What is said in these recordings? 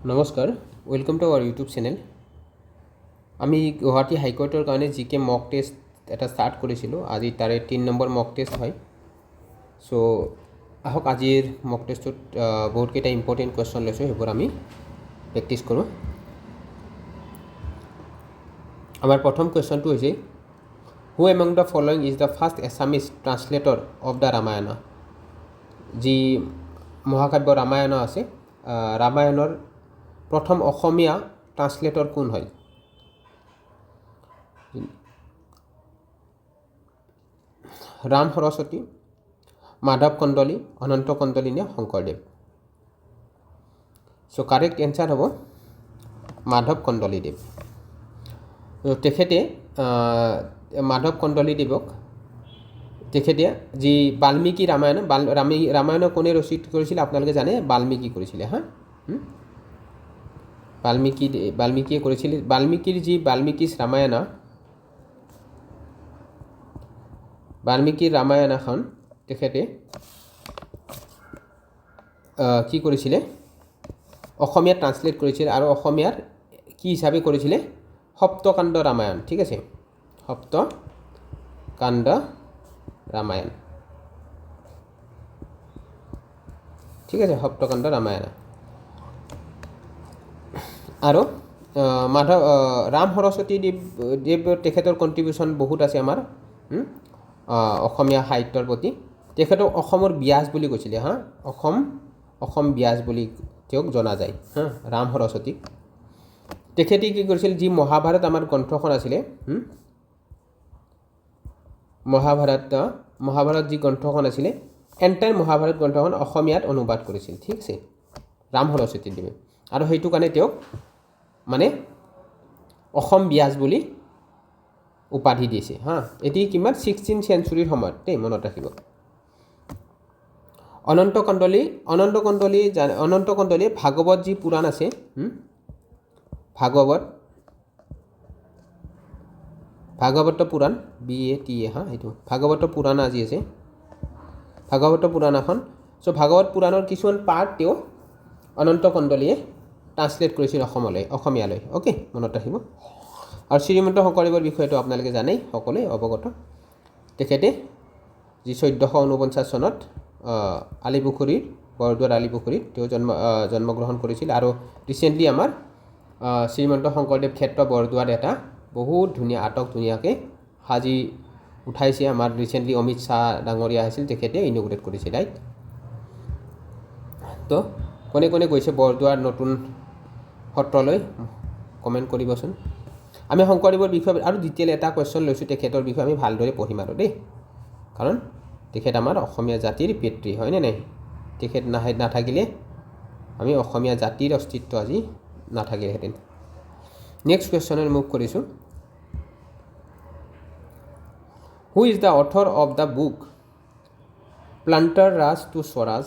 নমস্কাৰ, welcome to our YouTube channel. আমি গুৱাহাটী হাইকোৰ্টৰ কাৰণে জিকে মক টেষ্ট এটা ষ্টাৰ্ট কৰিছিলোঁ। আজি তাৰে 3 নম্বৰ মক টেষ্ট হয়। চ' আহক আজিৰ মক টেষ্টটোত বহুতকেইটা ইম্পৰ্টেণ্ট কুৱেশ্যন লৈছোঁ, সেইবোৰ আমি প্ৰেক্টিছ কৰোঁ। আমাৰ প্ৰথম কুৱেশ্যনটো হৈছে who among the following is the first Assamese translator of the Ramayana. যি মহাকাব্য ৰামায়ণ আছে, ৰামায়ণৰ প্ৰথম অসমীয়া ট্ৰান্সলেটৰ কোন হয়? ৰাম সৰস্বতী, মাধৱ কন্দলী, অনন্ত কন্দলী নে শংকৰদেৱ? চ' কাৰেক্ট এনচাৰ হ'ব মাধৱ কন্দলীদেৱ। তেখেতে মাধৱ কন্দলীদেৱক তেখেতে যি বাল্মীকি ৰামায়ণ কোনে ৰচিত কৰিছিলে আপোনালোকে জানে? বাল্মীকি কৰিছিলে। বাল্মীকিয়ে কৰিছিল। বাল্মীকিৰ যি বাল্মীকিৰ ৰামায়ণখন তেখেতে কি কৰিছিলে? অসমীয়াত ট্ৰান্সলেট কৰিছিল আৰু অসমীয়াৰ কি হিচাপে কৰিছিলে? সপ্তকাণ্ড ৰামায়ণ। ঠিক আছে, সপ্তকাণ্ড ৰামায়ণ। ঠিক আছে, সপ্তকাণ্ড ৰামায়ণ। আৰু ৰাম সৰস্বতী দেৱ তেখেতৰ কণ্ট্ৰিবিউশ্যন বহুত আছে আমাৰ অসমীয়া সাহিত্যৰ প্ৰতি। তেখেতক অসমৰ ব্যাস বুলি কৈছিলে। অসম ব্যাস বুলি তেওঁক জনা যায়। ৰাম সৰস্বতীক তেখেতে কি কৰিছিল? যি মহাভাৰত আমাৰ গ্ৰন্থখন আছিলে, মহাভাৰত যি গ্ৰন্থখন আছিলে, এণ্টায়াৰ মহাভাৰত গ্ৰন্থখন অসমীয়াত অনুবাদ কৰিছিল। ঠিক আছে, ৰাম সৰস্বতী দেৱে। আৰু সেইটো কাৰণে তেওঁক মানে অসম ব্যাস বুলি উপাধি দিছে। এটি কিমান 16th চেঞ্চুৰীৰ সময়ত, দেই মনত ৰাখিব। অনন্ত কন্দলী ভাগৱত যি পুৰাণ আছে, ভাগৱত পুৰাণ BATA, এইটো ভাগৱত পুৰাণ আজি আছে, ভাগৱত পুৰাণ এখন। চ' ভাগৱত পুৰাণৰ কিছুমান পাৰ্ট তেওঁ অনন্ত কন্দলীয়ে ট্ৰান্সলেট কৰিছিল অসমীয়ালৈ। অ'কে, মনত ৰাখিব। আৰু শ্ৰীমন্ত শংকৰদেৱৰ বিষয়েটো আপোনালোকে জানেই, সকলোৱে অৱগত। তেখেতে যি 1449 চনত বৰদোৱাৰ আলিপুখুৰীত তেওঁ জন্মগ্ৰহণ কৰিছিল। আৰু ৰিচেণ্টলি আমাৰ শ্ৰীমন্ত শংকৰদেৱ ক্ষেত্ৰ বৰদোৱাত এটা বহুত ধুনীয়াকৈ সাজি উঠাইছে। আমাৰ ৰিচেণ্টলি অমিত শ্বাহ ডাঙৰীয়া আহিছিল, তেখেতে ইনগ্ৰেট কৰিছিল, ৰাইট? তো কোনে কোনে গৈছে বৰদোৱাৰ নতুন সত্ৰলৈ কমেণ্ট কৰিবচোন। আমি শংকৰদেৱৰ বিষয়ে আৰু ডিটেইল এটা কুৱেশ্যন লৈছোঁ, তেখেতৰ বিষয়ে আমি ভালদৰে পঢ়িম আৰু, দেই। কাৰণ তেখেত আমাৰ অসমীয়া জাতিৰ পিতৃ, হয়নে নাই? তেখেত নাথাকিলে আমি অসমীয়া জাতিৰ অস্তিত্ব আজি নাথাকিলেহেঁতেন। নেক্সট কুৱেশ্যনৰ মুভ কৰিছোঁ। Who is the author of the book planter raj to swaraj,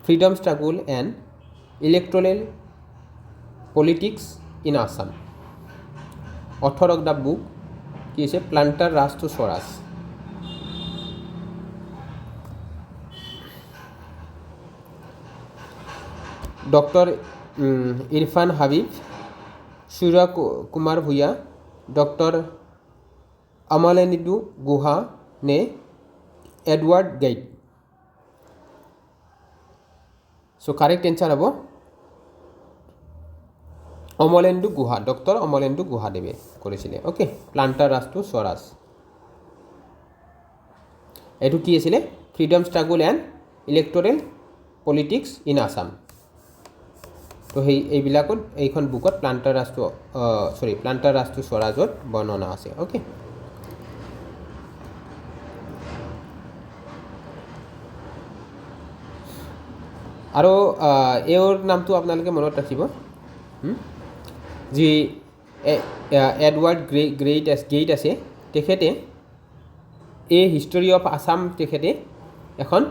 freedom struggle and electoral politics in Assam? Author of the book কি হৈছে? Planter raj to swaraj. Doctor Irfan Habib, Surya Kumar Bhuyan, doctor Amalendu Guha নে Edward Gait? So' correct answer হ'ব অমলেন্দু গুহা। ডক্টৰ অমলেন্দু গুহাদেৱে কৰিছিলে। Okay, planter raj to swaraj. এইটো কি আছিলে? Freedom struggle and electoral politics in Assam. তো এইবিলাকত এইখন বুকত প্লাণ্টাৰ ৰাজ টু স্বৰাজৰ বৰ্ণনা আছে। অ'কে, আৰু এওঁৰ নামটো আপোনালোকে মনত ৰাখিব। যি এডৱাৰ্ড গেইট আছে, তেখেতে হিষ্টৰী অফ আছাম তেখেতে এখন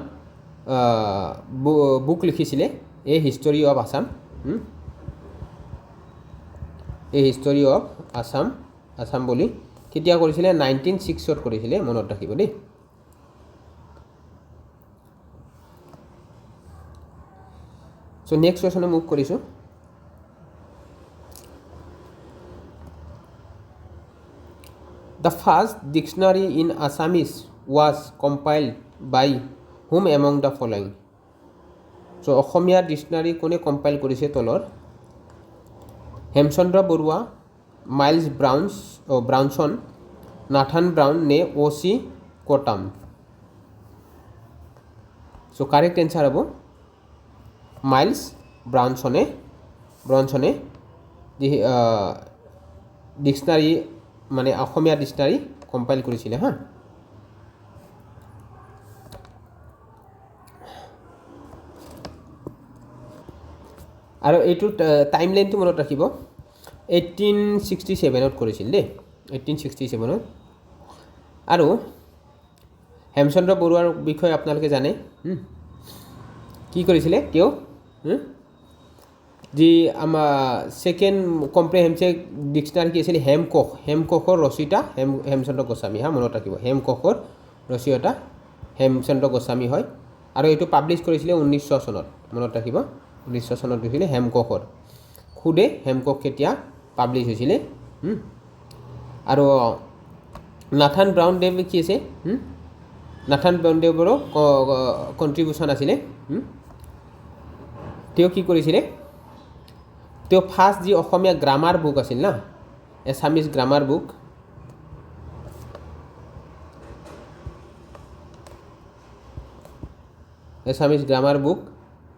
বুক লিখিছিলে, history of Assam. History of Assam বুলি কেতিয়া কৰিছিলে? 1906 কৰিছিলে, মনত ৰাখিব, দেই। সো নেক্সট কুৱেশ্যনে মুভ কৰিছোঁ The first dictionary in Assamese was compiled by whom among the following? So Asamiya dictionary কোনে কম্পাইল কৰিছে তলৰ Hemchandra Barua Miles Bronson Nathan Brown নে O' C Cottam so' correct answer হ'ব মাইলছ ব্ৰাউনছনে ডিকশ্যনাৰী মানে অসমীয়া ডিকশ্যনাৰী কম্পাইল কৰিছিলে হা আৰু এইটো টাইম লাইনটো মনত ৰাখিব 1867ত কৰিছিল দেই 1867ত আৰু হেমচন্দ্ৰ বৰুৱাৰ বিষয়ে আপোনালোকে জানে কি কৰিছিলে তেওঁ যি আমাৰ ছেকেণ্ড কম্প্ৰিহেনচিভ ডিকশ্যনাৰী কি আছিল হেমকোষৰ ৰচয়িতা হেমচন্দ্ৰ গোস্বামী হা মনত ৰাখিব হেমকোষৰ ৰচয়িতা হেমচন্দ্ৰ গোস্বামী হয় আৰু এইটো পাব্লিছ কৰিছিলে 1900 চনত মনত ৰাখিব 1900 চনত হৈছিলে হেমকোষৰ খুদে হেমকোষ কেতিয়া পাব্লিছ হৈছিলে আৰু নাথান ব্ৰাউনডেভ কি আছে নাথান ব্ৰাউনডেভৰো কণ্ট্ৰিবিউশ্যন আছিলে তেওঁ কি কৰিছিলে তেওঁ ফাৰ্ষ্ট যি অসমীয়া গ্ৰামাৰ বুক আছিল না এছামিজ গ্ৰামাৰ বুক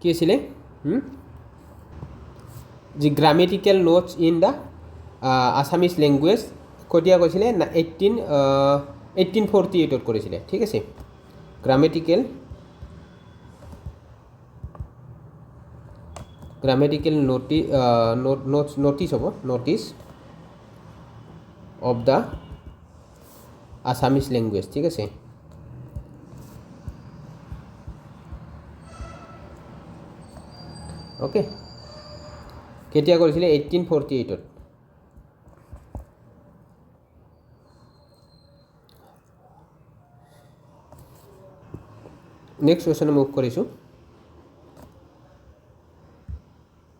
কি আছিলে যি grammatical notes in the Assamese language কেতিয়া কৈছিলে 1848ত কৰিছিলে ঠিক আছে গ্ৰামেটিকেল নোটিছ হ'ব notes of the Assamese language ঠিক আছে অ'কে কেতিয়া কৰিছিলে 1848ত নেক্সট কুৱেশ্যনে মুভ কৰিছোঁ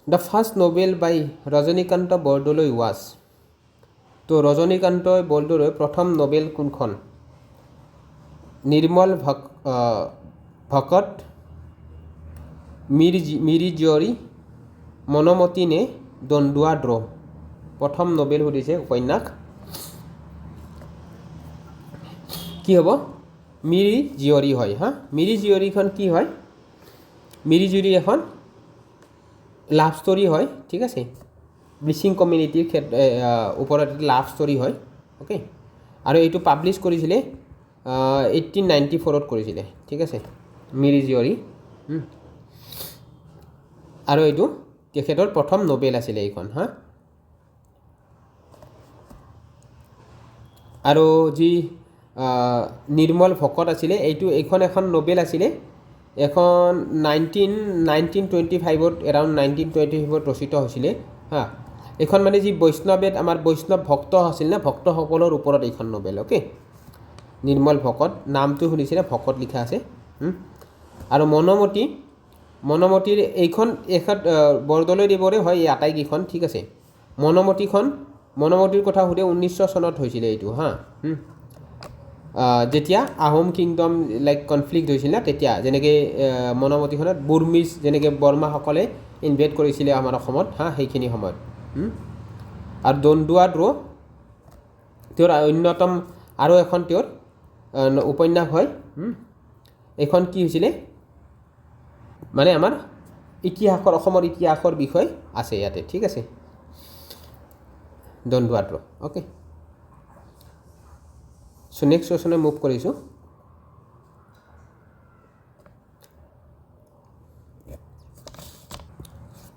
the first novel by Rajanikanta Bordoloi was তো ৰজনীকান্ত বৰদলৈ প্ৰথম নভেল কোনখন নিৰ্মল ভকত মিৰি জীয়ৰী মনমতী নে দন্দুৱা দ্ৰ প্ৰথম নভেল সুধিছে উপন্যাস কি হ'ব মিৰি জীয়ৰী হয় হা মিৰি জীয়ৰীখন কি হয় মিৰি জীয়ৰী এখন লাভ ষ্টৰী হয় ঠিক আছে মিচিং কমিউনিটিৰ ওপৰত লাভ ষ্টৰী হয় অ'কে আৰু এইটো পাব্লিছ কৰিছিলে 1894ত কৰিছিলে ঠিক আছে মিৰি জীয়ৰী আৰু এইটো তেখেতৰ প্ৰথম নভেল আছিলে এইখন হা আৰু যি নিৰ্মল ভকত আছিলে এইখন এখন নভেল আছিলে এখন 1925ত এৰাউণ্ড 1925ত ৰচিত হৈছিলে হা এইখন মানে যি বৈষ্ণৱেত আমাৰ বৈষ্ণৱ ভক্ত আছিল না ভক্তসকলৰ ওপৰত এইখন নভেল অ'কে নিৰ্মল ভকত নামটো শুনিছিলে ভকত লিখা আছে আৰু মনমতীৰ এইখন বৰদলৈদেৱৰে হয় এই আটাইকেইখন ঠিক আছে মনমতীৰ কথা সুধে 1900 চনত হৈছিলে এইটো হা যেতিয়া আহোম কিংডম লাইক কনফ্লিক্ট হৈছিল না তেতিয়া যেনেকৈ মনমতীখনত বুৰ্মিজ যেনেকৈ বৰ্মাসকলে ইনভেড কৰিছিলে আমাৰ অসমত হা সেইখিনি সময়ত আৰু দন্দুৱা দ্ৰ তেওঁৰ অন্যতম আৰু এখন তেওঁৰ উপন্যাস হয় এইখন কি হৈছিলে মানে আমাৰ অসমৰ ইতিহাসৰ বিষয় আছে ইয়াতে ঠিক আছে দন্দুৱা দ্ৰ অ'কে চ' নেক্সট কুৱেশ্যনে মুভ কৰিছোঁ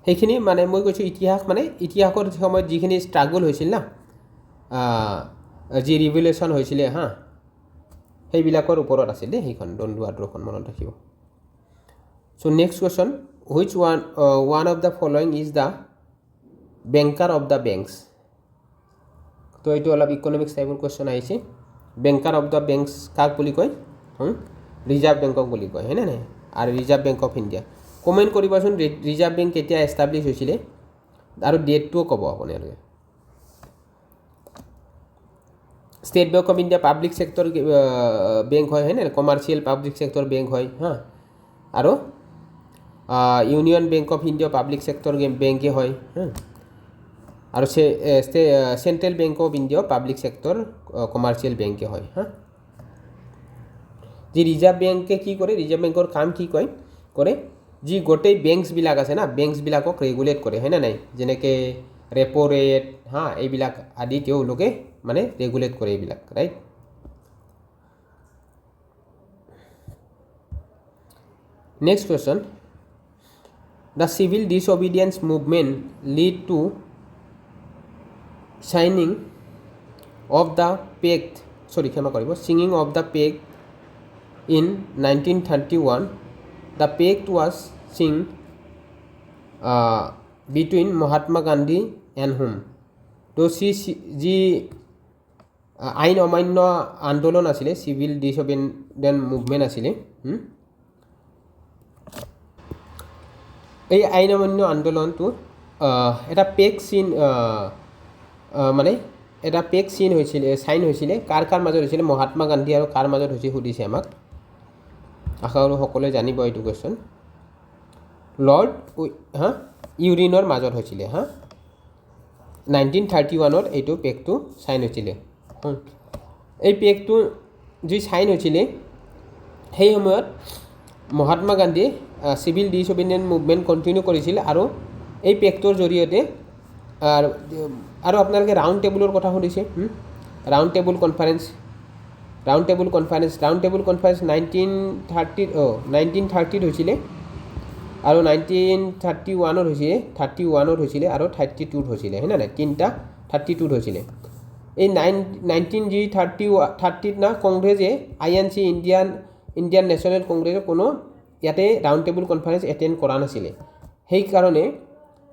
সেইখিনি মানে মই কৈছোঁ ইতিহাস মানে ইতিহাসৰ সময়ত যিখিনি ষ্ট্ৰাগল হৈছিল না যি ৰিভলিউশ্যন হৈছিলে হা সেইবিলাকৰ ওপৰত আছিল দেই সেইখন দন্দুৱা দ্ৰখন মনত ৰাখিব so' next question which one of the following is the banker of the banks তো এইটো অলপ ইকনমিক্স টাইপৰ কুৱেশ্যন আহিছে বেংকাৰ অফ দ্য বেংকছ কাক বুলি কয় ৰিজাৰ্ভ বেংকক বুলি কয় হয়নে নাই আৰু reserve bank of India comment কৰিবাচোন ৰিজাৰ্ভ বেংক কেতিয়া এষ্টাব্লিছ হৈছিলে আৰু ডেটটোও ক'ব আপোনালোকে state bank of India public sector bank হয় হয়নে কমাৰ্চিয়েল পাব্লিক ছেক্টৰ বেংক হয় হা আৰু union bank of India public sector বেংকে হয় আৰু central bank of India public sector commercial বেংকে হয় হা যি ৰিজাৰ্ভ বেংকে কি কৰে ৰিজাৰ্ভ বেংকৰ কাম কি কৰে যি গোটেই বেংকছবিলাক আছে না বেংকছবিলাকক ৰেগুলেট কৰে হয়নে নাই যেনেকৈ ৰেপ' ৰেট হা এইবিলাক আদি তেওঁলোকে মানে ৰেগুলেট কৰে এইবিলাক right next question the civil disobedience movement lead to signing of the pact singing of the pact in 1931 the pact was signed between Mahatma Gandhi and whom তো যি আইন অমান্য আন্দোলন আছিলে চিভিল ডিছঅবিডিয়েন্ট মুভমেণ্ট আছিলে এই আইন অমান্য আন্দোলনটো এটা পেক চিন মানে এটা পেক চাইন হৈছিলে কাৰ মাজত হৈছিলে মহাত্মা গান্ধী আৰু কাৰ মাজত হৈছে সুধিছে আমাক আশা কৰোঁ সকলোৱে জানিব এইটো কুৱেশ্যন লৰ্ড ইউৰিনৰ মাজত হৈছিলে 1931ত এইটো পেকটো চাইন হৈছিলে এই পেকটো যি চাইন হৈছিলে সেই সময়ত মহাত্মা গান্ধীয়ে চিভিল ডিছঅবিডিয়েন্ট মুভমেণ্ট কণ্টিনিউ কৰিছিল আৰু এই পেকটোৰ জৰিয়তে আৰু আপোনালোকে ৰাউণ্ড টেবুলৰ কথা সুধিছে ৰাউণ্ড টেবুল কনফাৰেন্স 1930ত হৈছিলে আৰু 1931ত হৈছিলে আৰু 32ত হৈছিলে হয় নাই তিনিটা 32ত হৈছিলে এই 1930ত না কংগ্ৰেছে INC ইণ্ডিয়ান নেশ্যনেল কংগ্ৰেছে কোনো ইয়াতে ৰাউণ্ড টেবুল কনফাৰেন্স এটেণ্ড কৰা নাছিলে সেইকাৰণে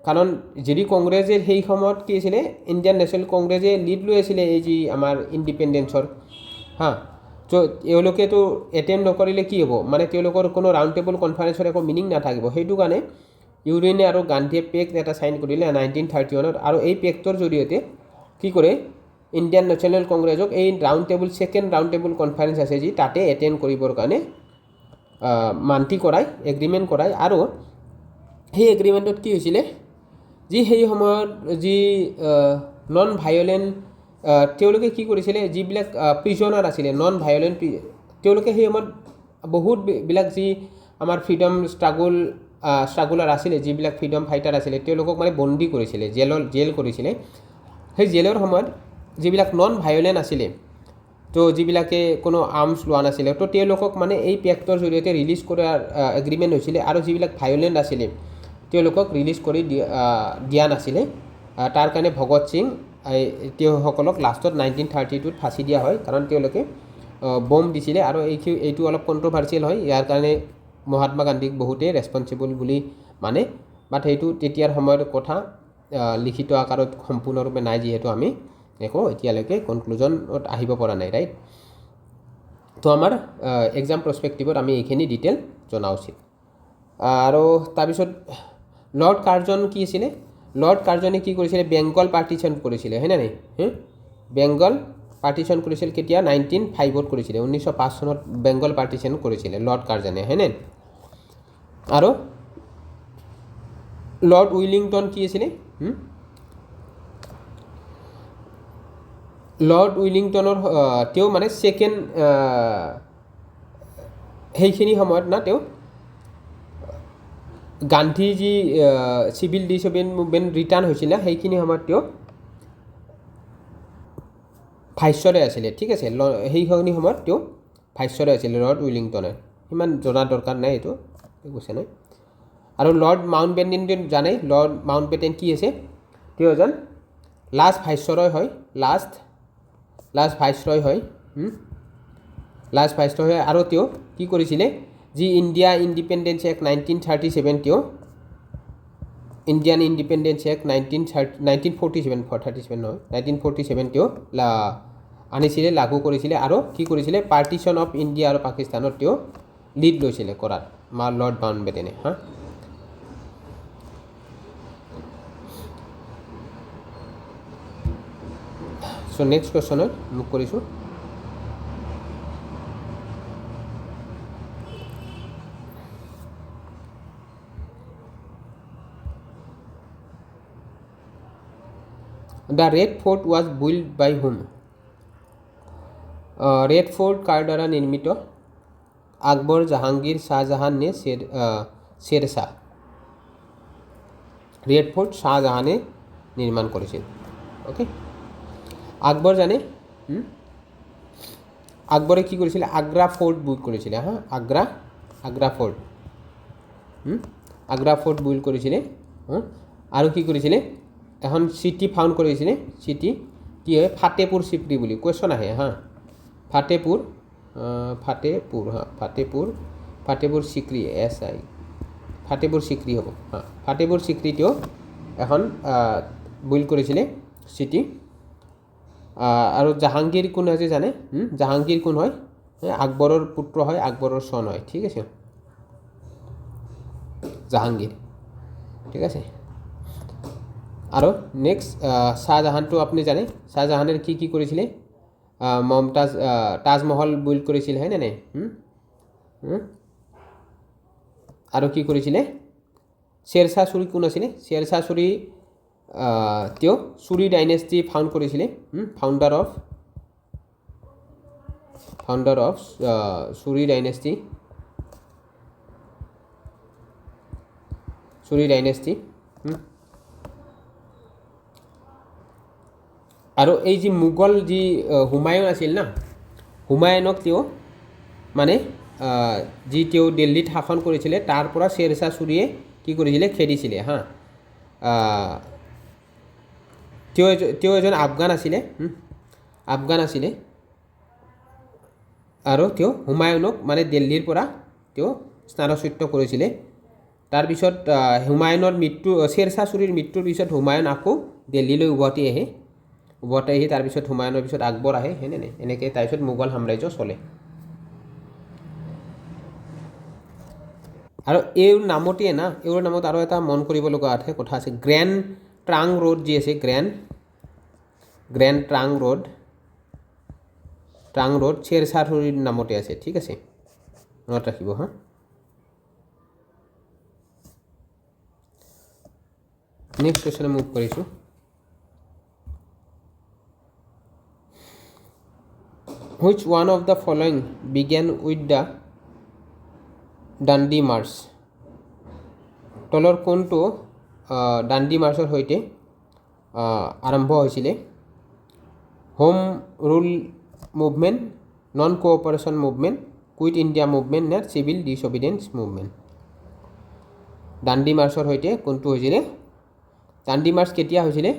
কাৰণ যদি কংগ্ৰেছে সেই সময়ত কি আছিলে ইণ্ডিয়ান নেশ্যনেল কংগ্ৰেছে লিড লৈ আছিলে এই যি আমাৰ ইণ্ডিপেণ্ডেঞ্চৰ তো এওঁলোকেতো এটেণ্ড নকৰিলে কি হ'ব মানে তেওঁলোকৰ কোনো ৰাউণ্ড টেবুল কনফাৰেন্সৰ একো মিনিং নাথাকিব সেইটো কাৰণে ইউৰিনে আৰু গান্ধীয়ে পেক্ট এটা চাইন কৰিলে 1931ত আৰু এই পেক্টৰ জৰিয়তে কি কৰে ইণ্ডিয়ান নেশ্যনেল কংগ্ৰেছক এই ছেকেণ্ড ৰাউণ্ড টেবুল কনফাৰেন্স আছে যি তাতে এটেণ্ড কৰিবৰ কাৰণে মান্তি কৰাই এগ্ৰিমেণ্ট কৰাই আৰু সেই এগ্ৰিমেণ্টত কি হৈছিলে যি সেই সময়ত যি নন ভায়লেণ্ট তেওঁলোকে কি কৰিছিলে যিবিলাক প্ৰিজনাৰ আছিলে নন ভায়লেণ্ট তেওঁলোকে সেই সময়ত বহুতবিলাক যি আমাৰ ফ্ৰীডম ষ্ট্ৰাগুলাৰ আছিলে যিবিলাক ফ্ৰীডম ফাইটাৰ আছিলে তেওঁলোকক মানে বন্দী কৰিছিলে জেল কৰিছিলে সেই জেলৰ সময়ত যিবিলাক নন ভায়লেণ্ট আছিলে তো যিবিলাকে কোনো আৰ্মছ লোৱা নাছিলে তো তেওঁলোকক মানে এই পেক্টৰ জৰিয়তে ৰিলিজ কৰাৰ এগ্ৰিমেণ্ট হৈছিলে আৰু যিবিলাক ভায়লেণ্ট আছিলে তেওঁলোকক ৰিলিজ কৰি দিয়া নাছিলে তাৰ কাৰণে ভগত সিং তেওঁসকলক লাষ্টত 1932ত ফাঁচি দিয়া হয় কাৰণ তেওঁলোকে বম দিছিলে আৰু এইটো অলপ কণ্ট্ৰভাৰ্চিয়েল হয় ইয়াৰ কাৰণে মহাত্মা গান্ধীক বহুতেই ৰেছপনচিবল বুলি মানে বাট সেইটো তেতিয়াৰ সময়ৰ কথা লিখিত আকাৰত সম্পূৰ্ণৰূপে নাই যিহেতু আমি একো এতিয়ালৈকে কনক্লুজনত আহিব পৰা নাই ৰাইট তো আমাৰ এক্সাম প্ৰস্পেক্টিভত আমি এইখিনি ডিটেইল জনা উচিত আৰু তাৰপিছত লৰ্ড কাৰ্জন কি আছিলে লৰ্ড কাৰ্জনে কি কৰিছিলে বেংগল পাৰ্টিশ্যন কৰিছিলে হয় নাই বেংগল পাৰ্টিশ্যন কৰিছিল কেতিয়া 1905ত কৰিছিলে 1905 চনত বেংগল পাৰ্টিশ্যন কৰিছিলে লৰ্ড কাৰ্জনে হয় নাই আৰু লৰ্ড উইলিংটন কি আছিলে লৰ্ড উইলিংটনৰ তেওঁ মানে ছেকেণ্ড সেইখিনি সময়ত না তেওঁ গান্ধী যি চিভিল ডিছঅবিডিয়েন্ট মুভমেণ্ট ৰিটাৰ্ণ হৈছিলে সেইখিনি সময়ত তেওঁ ভাইচৰয় আছিলে ঠিক আছে সেইখিনি সময়ত তেওঁ ভাইচৰয় আছিলে লৰ্ড উইলিংটনে ইমান জনা দৰকাৰ নাই এইটো কৈছে নাই আৰু লৰ্ড মাউণ্ট বেটেন জানে লৰ্ড মাউণ্ট বেটেন কি আছে তেওঁ এজন লাষ্ট ভাইচৰয় হয় লাষ্ট ভাইচৰয় হয় আৰু তেওঁ কি কৰিছিলে যি ইণ্ডিয়া ইণ্ডিপেণ্ডেঞ্চ এক্ট 1937 তেওঁ ইণ্ডিয়ান ইণ্ডিপেণ্ডেঞ্চ এক্ট 1947 নহয় 1947 তেওঁ আনিছিলে লাগু কৰিছিলে আৰু কি কৰিছিলে পাৰ্টিশ্যন অফ ইণ্ডিয়া আৰু পাকিস্তানত তেওঁ লিড লৈছিলে কৰাত লৰ্ড মাউণ্ট বেটেনে চ' নেক্সট কুৱেশ্যনত মোক কৰিছোঁ the Red Fort was build by whom Red Fort কাৰ দ্বাৰা নিৰ্মিত আকবৰ জাহাংগীৰ শ্বাহজাহান নে শ্বেৰশ্বাহ ৰেড ফৰ্ট শ্বাহজাহানে নিৰ্মাণ কৰিছিল অ'কে আকবৰ জানে আকবৰে কি কৰিছিলে আগ্ৰা ফৰ্ট বিল্ড কৰিছিলে হা Agra fort Agra fort build কৰিছিলে আৰু কি কৰিছিলে এখন চিটি ফাউণ্ড কৰিছিলে চিটি কি হয় ফাতেপুৰ চিক্ৰী বুলি কুৱেশ্যন আহে হা ফাতেপুৰ চিক্ৰী SI ফাতেপুৰ চিক্ৰী হ'ব হা ফাতেপুৰ চিক্ৰীটো এখন বিল্ড কৰিছিলে চিটি আৰু জাহাংগীৰ কোন হয় যে জানে জাহাংগীৰ কোন হয় আকবৰৰ পুত্ৰ হয় আকবৰৰ চন হয় ঠিক আছে জাহাংগীৰ ঠিক আছে আৰু নেক্সট শ্বাহজাহানটো আপুনি জানে শ্বাহজাহানে কি কৰিছিলে মমতাজ তাজমহল বিল্ড কৰিছিল হয় নে নাই আৰু কি কৰিছিলে শ্বেৰশ্বাহ চুৰী কোন আছিলে শ্বেৰশ্বাহ চুৰী তেওঁ চুৰী ডাইনেষ্টি ফাউণ্ড কৰিছিলে ফাউণ্ডাৰ অফ চুৰী ডাইনেষ্টি আৰু এই যি মোগল যি হুমায়ুন আছিল না হুমায়ুনক তেওঁ মানে যি তেওঁ দিল্লীত শাসন কৰিছিলে তাৰ পৰা শ্বেৰশ্বাহ চুৰীয়ে কি কৰিছিলে খেদিছিলে হা তেওঁ এজন আফগান আছিলে আৰু তেওঁ হুমায়ুনক মানে দিল্লীৰ পৰা তেওঁ স্থানচ্যুত কৰিছিলে তাৰপিছত হুমায়ুনৰ শ্বেৰশ্বাহ চুৰীৰ মৃত্যুৰ পিছত হুমায়ুন আকৌ দিল্লীলৈ উভতি আহি তাৰপিছত হুমায়ুনৰ পিছত আকবৰ আহে হয়নে নাই এনেকৈ তাৰপিছত মোগল সাম্ৰাজ্য চলে আৰু এইৰ নামত আৰু এটা মন কৰিব লগা কথা আছে গ্ৰেণ্ড ট্ৰাং ৰোড যি আছে গ্ৰেণ্ড ট্ৰাং ৰোড শ্বেৰশ্বাহ চুৰীৰ নামতে আছে ঠিক আছে মনত ৰাখিব হা নেক্সট কুৱেশ্যনে মুভ কৰিছোঁ Which one of the following began with the Dandi March? তলৰ কোনটো ডাণ্ডি মাৰ্চৰ সৈতে আৰম্ভ হৈছিলে home rule movement non cooperation movement quit India movement নে চিভিল ডিছঅবিডিয়েঞ্চ মুভমেণ্ট ডাণ্ডি মাৰ্চৰ সৈতে কোনটো হৈছিলে ডাণ্ডি মাৰ্চ কেতিয়া হৈছিলে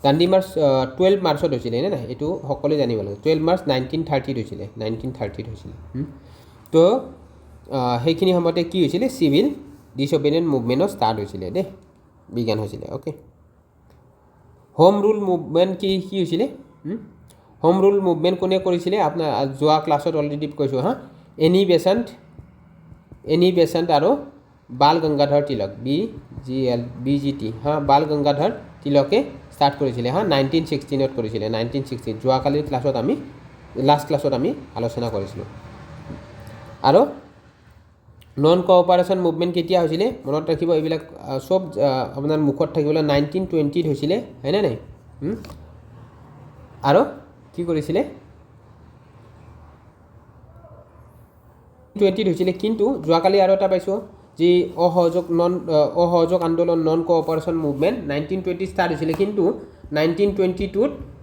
ডাণ্ডি মাৰ্চ 12 মাৰ্চত হৈছিলে নে নাই এইটো সকলোৱে জানিব লাগে 12 মাৰ্চ 1930 হৈছিলে তো সেইখিনি সময়তে কি হৈছিলে চিভিল ডিছঅবিডিয়েণ্ট মুভমেণ্টৰ ষ্টাৰ্ট হৈছিলে দেই বিজ্ঞান হৈছিলে অ'কে হোম ৰুল মুভমেণ্ট কি হৈছিলে হোম ৰুল মুভমেণ্ট কোনে কৰিছিলে আপোনাৰ যোৱা ক্লাছত অলৰেডি কৈছোঁ হা এনি বেচেণ্ট আৰু বাল গংগাধৰ তিলক BGT হা বাল গংগাধৰ তিলকে ষ্টাৰ্ট কৰিছিলে হা 1916ত কৰিছিলে 1916 যোৱাকালিৰ ক্লাছত লাষ্ট ক্লাছত আমি আলোচনা কৰিছিলোঁ আৰু নন কোঅপাৰেশ্যন মুভমেণ্ট কেতিয়া হৈছিলে মনত ৰাখিব এইবিলাক চব আপোনাৰ মুখত থাকিবলৈ 1920ত হৈছিলে হয়নে নাই আৰু কি কৰিছিলে 20ত হৈছিলে কিন্তু যোৱাকালি আৰু এটা পাইছোঁ যি অসহযোগ আন্দোলন নন কোঅপাৰেশ্যন মুভমেণ্ট 1920 ষ্টাৰ্ট হৈছিলে কিন্তু 1922ত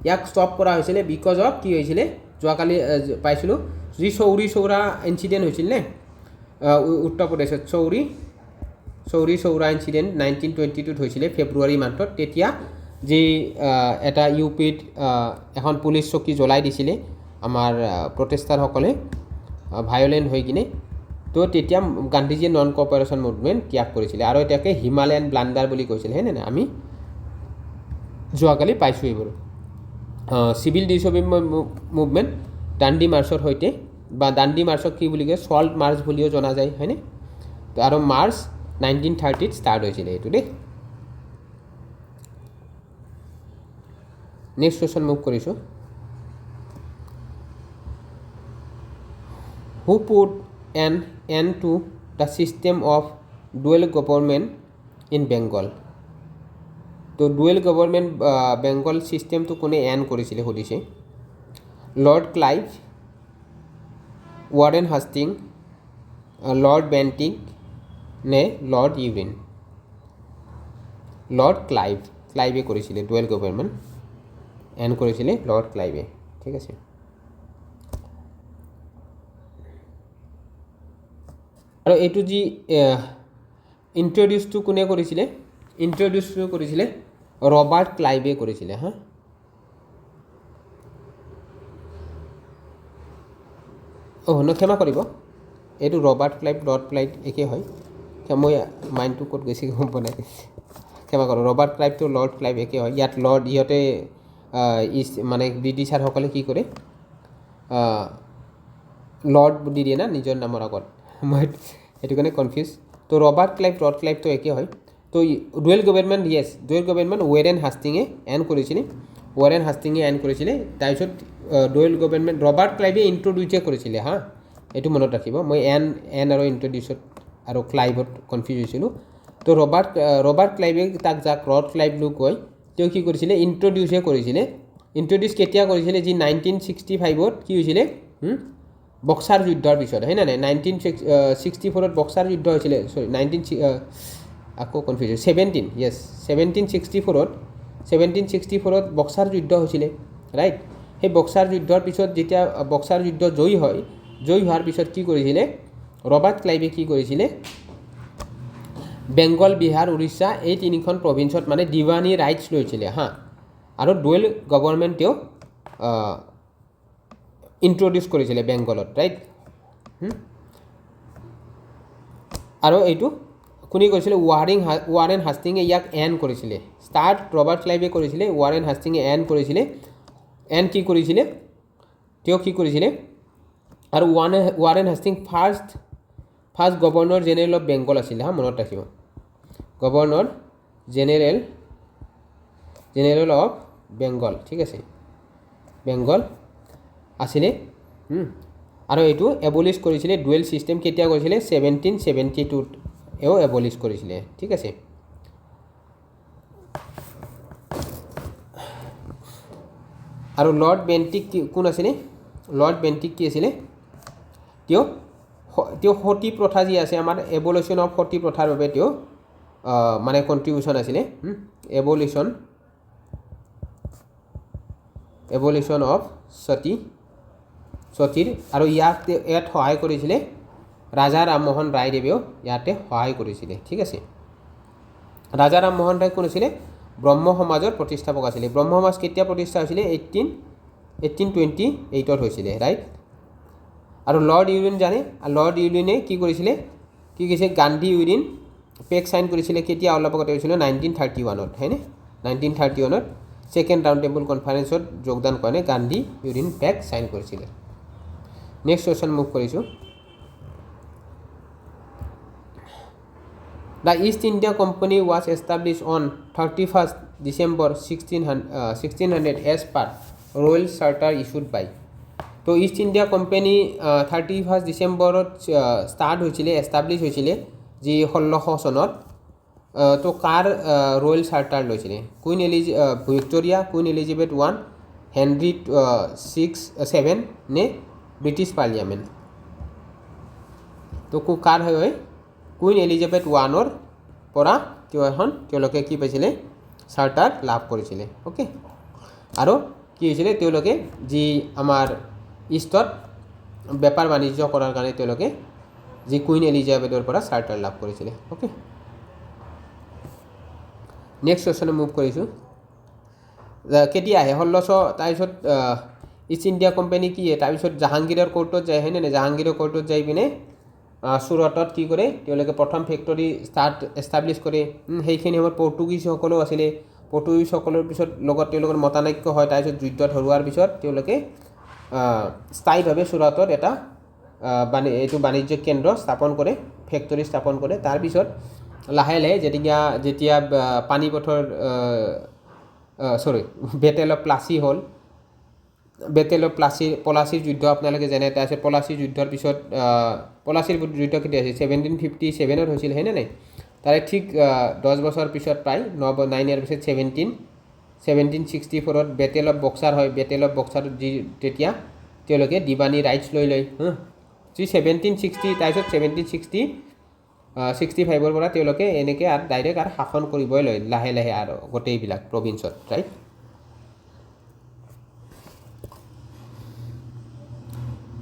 ইয়াক ষ্টপ কৰা হৈছিলে বিকজ অফ কি হৈছিলে যোৱাকালি পাইছিলোঁ যি চৌৰি চৌৰা ইনচিডেণ্ট হৈছিল নে উত্তৰ প্ৰদেশত চৌৰি চৌৰা ইনচিডেণ্ট 1922ত হৈছিলে ফেব্ৰুৱাৰী মাহত তেতিয়া যি এটা UPত এখন পুলিচ চকী জ্বলাই দিছিলে আমাৰ প্ৰটেষ্টাৰসকলে ভায়লেণ্ট হৈ কিনে তো তেতিয়া গান্ধীজীয়ে নন কোঅপাৰেশ্যন মুভমেণ্ট ত্যাগ কৰিছিলে আৰু এতিয়াকে হিমালয়ান ব্লাণ্ডাৰ বুলি কৈছিলে হয়নে নাই আমি যোৱাকালি পাইছোঁ এইবোৰ চিভিল ডিছঅবিডিয়েণ্ট মুভমেণ্ট ডাণ্ডি মাৰ্চৰ সৈতে বা ডাণ্ডি মাৰ্চক কি বুলি কয় চল্ট মাৰ্চ বুলিও জনা যায় হয়নে আৰু মাৰ্চ 1930 ষ্টাৰ্ট হৈছিলে এইটো দেই। নেক্সট কুৱেশ্যন মুভ কৰিছোঁ। Who put an end to the system of dual government in Bengal? তো ডুৱেল গভৰ্ণমেণ্ট বেংগল ছিষ্টেমটো কোনে এণ্ড কৰিছিলে সুধিছে। Lord Clive, Warren Hasting, Lord Bentinck নে লৰ্ড ইউৰিন? লৰ্ড ক্লাইভে কৰিছিলে ডুৱেল গভৰ্ণমেণ্ট এণ্ড কৰিছিলে লৰ্ড ক্লাইভে। ঠিক আছে। আৰু এইটো যি ইণ্ট্ৰডিউচটো কোনে কৰিছিলে? ইণ্ট্ৰডিউচটো কৰিছিলে ৰবাৰ্ট ক্লাইভে কৰিছিলে। হা, ক্ষমা কৰিব, এইটো ৰবাৰ্ট ক্লাইভ লৰ্ড ক্লাইভ একে হয়। মই মাইণ্ডটো ক'ত গৈছে গম পোৱা নাই, ক্ষমা কৰোঁ। ৰবাৰ্ট ক্লাইভ তো লৰ্ড ক্লাইভ একে হয়। ইয়াত লৰ্ড ইহঁতে মানে ব্ৰিটিছাৰসকলে কি কৰে, লৰ্ড দি দিয়ে না নিজৰ নামৰ আগত, মই সেইটো কাৰণে কনফিউজ। তো ৰবাৰ্ট ক্লাইভ লৰ্ড ক্লাইভটো একে হয়। তো dual government, yes, dual government Warren হাষ্টিঙে এণ্ড কৰিছিলে। ৱাৰেন হাষ্টিঙে এণ্ড কৰিছিলে। তাৰপিছত ডুৱেল গভৰ্ণমেণ্ট ৰবাৰ্ট ক্লাইভে ইণ্ট্ৰডিউচে কৰিছিলে। হা, এইটো মনত ৰাখিব। মই এন আৰু ইণ্ট্ৰডিউচত আৰু ক্লাইভত কনফিউজ হৈছিলোঁ। তো ৰবাৰ্ট ক্লাইভে, তাক যাক লৰ্ড ক্লাইভ বুলি কয়, তেওঁ কি কৰিছিলে? ইণ্ট্ৰডিউচে কৰিছিলে। ইণ্ট্ৰডিউচ কেতিয়া কৰিছিলে? যি 1965 কি হৈছিলে, বক্সাৰ যুদ্ধৰ পিছত, হয় না নাই? 1964 বক্সাৰ যুদ্ধ হৈছিলে। চৰি, 1764 বক্সাৰ যুদ্ধ হৈছিলে, ৰাইট? সেই বক্সাৰ যুদ্ধৰ পিছত যেতিয়া বক্সাৰ যুদ্ধ জয়ী হোৱাৰ পিছত কি কৰিছিলে? ৰবাৰ্ট ক্লাইভে কি কৰিছিলে? বেংগল, বিহাৰ, উৰিষ্যা এই তিনিখন প্ৰভিন্সত মানে দিৱানী ৰাইটছ লৈছিলে। হা, আৰু ডুৱেল গভৰ্ণমেণ্ট তেওঁ ইণ্ট্ৰডিউচ কৰিছিলে বেংগলত, ৰাইট? আৰু এইটো কোনে কৰিছিলে? ৱাৰেন হাষ্টিঙে ইয়াক এণ্ড কৰিছিলে। ষ্টাৰ্ট ৰবাৰ্ট ক্লাইভে কৰিছিলে, ৱাৰেন হাষ্টিঙে এণ্ড কৰিছিলে। এণ্ড কি কৰিছিলে? তেওঁ কি কৰিছিলে? আৰু Warren Hasting first governor general of Bengal আছিলে। হা, মনত ৰাখিব, গভৰ্ণৰ জেনেৰেল অফ বেংগল। ঠিক আছে, বেংগল আছিলে। আৰু এইটো এবলিছ কৰিছিলে। ডুৱেল ছিষ্টেম কেতিয়া কৰিছিলে? 1772 এও এবলিছ কৰিছিলে। ঠিক আছে। আৰু লৰ্ড বেণ্টিক কোন আছিলে? লৰ্ড বেণ্টিক কি আছিলে? তেওঁ সতী প্ৰথা যি আছে আমাৰ, এবলিউশ্যন অফ সতী প্ৰথাৰ বাবে তেওঁ মানে কণ্ট্ৰিবিউশ্যন আছিলে। এবলিউশ্যন অফ সতীৰ। আৰু ইয়াত সহায় কৰিছিলে ৰাজা ৰামমোহন ৰায়দেৱেও ইয়াতে সহায় কৰিছিলে। ঠিক আছে। ৰাজা ৰামমোহন ৰায় কোন আছিলে? ব্ৰহ্ম সমাজৰ প্ৰতিষ্ঠাপক আছিলে। ব্ৰহ্ম সমাজ কেতিয়া প্ৰতিষ্ঠা হৈছিলে? 1828 হৈছিলে, ৰাইট? আৰু লৰ্ড ইউৰিন জানে? লৰ্ড ইউৰিনে কি কৰিছিলে? গান্ধী ইউৰিন পেক চাইন কৰিছিলে কেতিয়া? অলপ আগতে হৈছিলে 1931, হয়নে? 1931 ছেকেণ্ড ৰাউণ্ড টেবল কনফাৰেন্সত যোগদান কৰে গান্ধী ইউৰিন পেক চাইন কৰিছিলে। নেক্সট কুৱেশ্যন মুভ কৰিছোঁ। The East India Company was established on 31st December 1600 as per Royal Charter issued by. তো ইষ্ট ইণ্ডিয়া কোম্পানী 31 ডিচেম্বৰত ষ্টাৰ্ট হৈছিলে, এষ্টাব্লিছ হৈছিলে যি 1600 চনত। তো কাৰ ৰয়েল চাৰ্টাৰ লৈছিলে? Victoria, queen Elizabeth I, Henry VII নে ব্ৰিটিছ পাৰ্লিয়ামেণ্ট? তো কাৰ হয়? কুইন এলিজাবেথ Iৰ পৰা তেওঁলোকে কি পাইছিলে? চাৰ্টাৰ লাভ কৰিছিলে। অ'কে। আৰু কি হৈছিলে? তেওঁলোকে যি আমাৰ ইষ্টত বেপাৰ বাণিজ্য কৰাৰ কাৰণে তেওঁলোকে যি কুইন এলিজাবেথৰ পৰা চাৰ্টাৰ লাভ কৰিছিলে। অ'কে। নেক্সট কুৱেশ্যনে মুভ কৰিছোঁ। কেতিয়া আহে? 1600। তাৰপিছত ইষ্ট ইণ্ডিয়া কোম্পানী কি? তাৰপিছত জাহাংগীৰৰ কোৰ্টত যায়, হয়নে? জাহাংগীৰৰ কোৰ্টত যাই পিনে চুৰটত কি কৰে? তেওঁলোকে প্ৰথম ফেক্টৰী এষ্টাব্লিছ কৰে। সেইখিনি সময়ত পৰ্তুগীজসকলো আছিলে। পৰ্তুগীজসকলৰ পিছত লগত তেওঁলোকৰ মতানৈক্য হয়। তাৰপিছত যুদ্ধত হৰুৱাৰ পিছত তেওঁলোকে স্থায়ীভাৱে চুৰটত এটা এইটো বাণিজ্যিক কেন্দ্ৰ স্থাপন কৰে, ফেক্টৰী স্থাপন কৰে। তাৰপিছত লাহে লাহে যেতিয়া পানীপথৰ বেটেল অফ প্লাচি হ'ল, বেটেল অফ পলাচীৰ যুদ্ধ আপোনালোকে জানে, তাৰপিছত পলাচীৰ যুদ্ধৰ পিছত পলাচীৰ যুদ্ধ কেতিয়া হৈছিল 1757 হৈছিল হয়নে নাই, তাৰে ঠিক 10 বছৰ পিছত প্ৰায় 9 ইয়াৰ পিছত 1764 বেটেল অফ বক্সাৰ হয়। বেটেল অফ বক্সাৰত তেতিয়া তেওঁলোকে দিৱানী ৰাইটছ লৈ লয়। যি 1760 তাৰপিছত 1765 পৰা তেওঁলোকে এনেকৈ আৰু ডাইৰেক্ট আৰু শাসন কৰিবই লয় লাহে লাহে আৰু গোটেইবিলাক প্ৰভিন্সত, ৰাইট।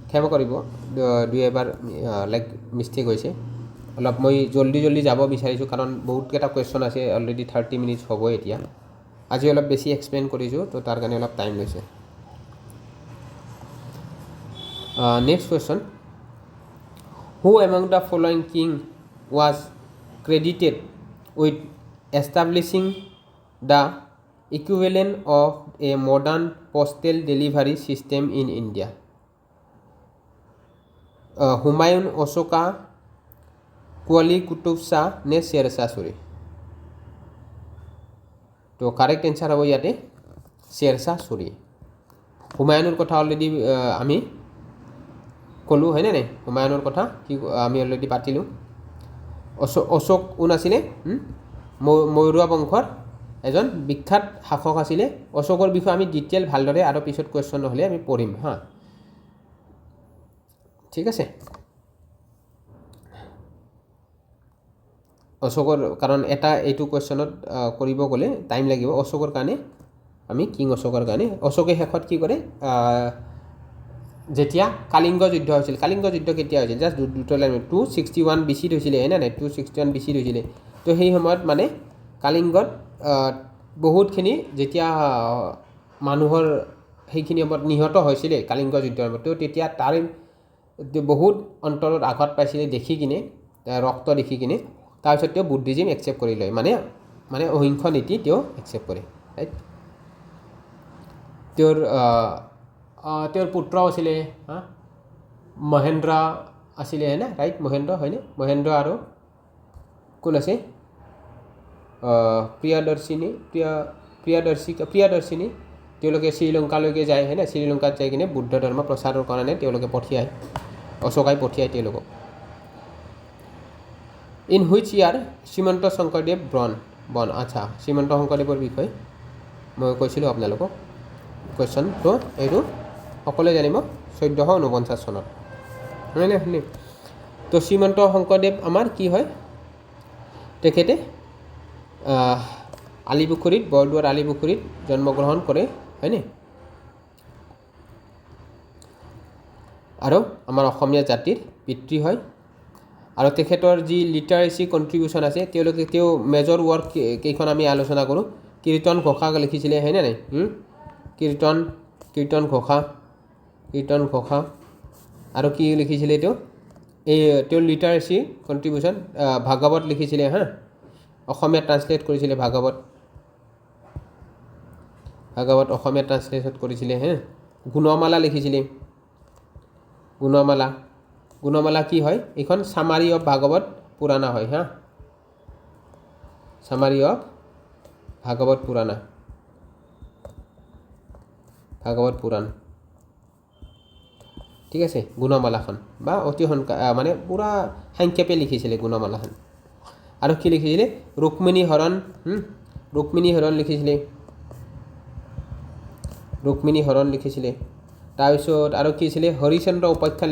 ক্ষমা কৰিব, দুই এবাৰ লাইক মিষ্টেক হৈছে অলপ। মই জল্দি যাব বিচাৰিছোঁ কাৰণ বহুতকেইটা কুৱেশ্যন আছে, অলৰেডি 30 মিনিটছ হ'ব এতিয়া। আজি অলপ বেছি এক্সপ্লেইন কৰিছোঁ, তো তাৰ কাৰণে অলপ টাইম লৈছে। Next question, who among the following king was credited with establishing the equivalent of a modern postal delivery system in India? Humayun, Ashoka, কুৱালি কুতুব শ্বাহ নে শ্বেৰশ্বাহ ছুৰী? তো কাৰেক্ট এনচাৰ হ'ব ইয়াতে শ্বেৰশ্বাহ ছুৰী। হুমায়ুনৰ কথা অলৰেডি আমি ক'লোঁ হয়নে নাই? হুমায়ুনৰ কথা কি আমি অলৰেডি পাতিলোঁ। অশোক কোন আছিলে? মৌৰ্য বংশৰ এজন বিখ্যাত শাসক আছিলে। অশোকৰ বিষয়ে আমি ডিটেইল ভালদৰে আৰু পিছত কুৱেশ্যন নহ'লে আমি পঢ়িম হা, ঠিক আছে। অশোকৰ কাৰণ এইটো কুৱেশ্যনত কৰিব গ'লে টাইম লাগিব। অশোকৰ কাৰণে আমি কিং অশোকৰ কাৰণে অশোকে শেষত কি কৰে, যেতিয়া কালিংগ যুদ্ধ হৈছিল, কালিংগ যুদ্ধ কেতিয়া হৈছিল? জাষ্ট 261 BC হৈছিলে হয় নাই? 261 BC হৈছিলে। তো সেই সময়ত মানে কালিংগত বহুতখিনি যেতিয়া মানুহৰ সেইখিনি সময়ত নিহত হৈছিলে কালিংগ যুদ্ধৰ সময়ত, তো তেতিয়া তাৰ বহুত অন্তৰত আঘাত পাইছিলে দেখি কিনে, ৰক্ত দেখি কিনে। তাৰপিছত তেওঁ বুদ্ধিজিম একচেপ্ট কৰি লয়, মানে অহিংস নীতি তেওঁ একচেপ্ট কৰে, ৰাইট। তেওঁৰ পুত্ৰ আছিলে মহেন্দ্ৰ আছিলে হয়নে, ৰাইট? মহেন্দ্ৰ হয়নে? মহেন্দ্ৰ আৰু কোন আছে? প্ৰিয়দৰ্শিনী। তেওঁলোকে শ্ৰীলংকালৈকে যায় হয়নে? শ্ৰীলংকাত যাই কিনে বুদ্ধ ধৰ্ম প্ৰচাৰৰ কাৰণে তেওঁলোকে অশোকাই পঠিয়ায় তেওঁলোকক। ইন হুইচ ইয়াৰ শ্ৰীমন্ত শংকৰদেৱ বন? আচ্ছা, শ্ৰীমন্ত শংকৰদেৱৰ বিষয়ে মই কৈছিলোঁ আপোনালোকক কুৱেশ্যন। তো এইটো সকলোৱে জানিব 1449 চনত হয়নে? তো শ্ৰীমন্ত শংকৰদেৱ আমাৰ কি হয়? তেখেতে আলিপুখুৰীত, বৰদোৱাৰ আলিপুখুৰীত জন্মগ্ৰহণ কৰে হয়নে? আৰু আমাৰ অসমীয়া জাতিৰ পিতৃ হয়। আৰু তেখেতৰ যি লিটাৰেচি কণ্ট্ৰিবিউশ্যন আছে, তেওঁ মেজৰ ৱৰ্ক কেইখন আমি আলোচনা কৰোঁ। কীৰ্তন ঘোষা লিখিছিলে হয়নে নাই? কীৰ্তন ঘোষা আৰু কি লিখিছিলে তেওঁৰ লিটাৰেচি কণ্ট্ৰিবিউশ্যন ভাগৱত লিখিছিলে হা, অসমীয়া ট্ৰান্সলেট কৰিছিলে ভাগৱত অসমীয়া ট্ৰান্সলেট কৰিছিলে হে। গুণমালা লিখিছিলে। গুণমালা কি হয়? এইখন চামাৰী অফ ভাগৱত পুৰাণা হয় হা, চামাৰী অফ ভাগৱত পুৰাণ, ঠিক আছে। গুণমালাখন বা অতি মানে পুৰা সংক্ষেপে লিখিছিলে গুণমালাখন। আৰু কি লিখিছিলে? ৰুক্মিণী হৰণ লিখিছিলে। তাৰপিছত আৰু কি আছিলে? হৰিচন্দ্ৰ উপাখ্যান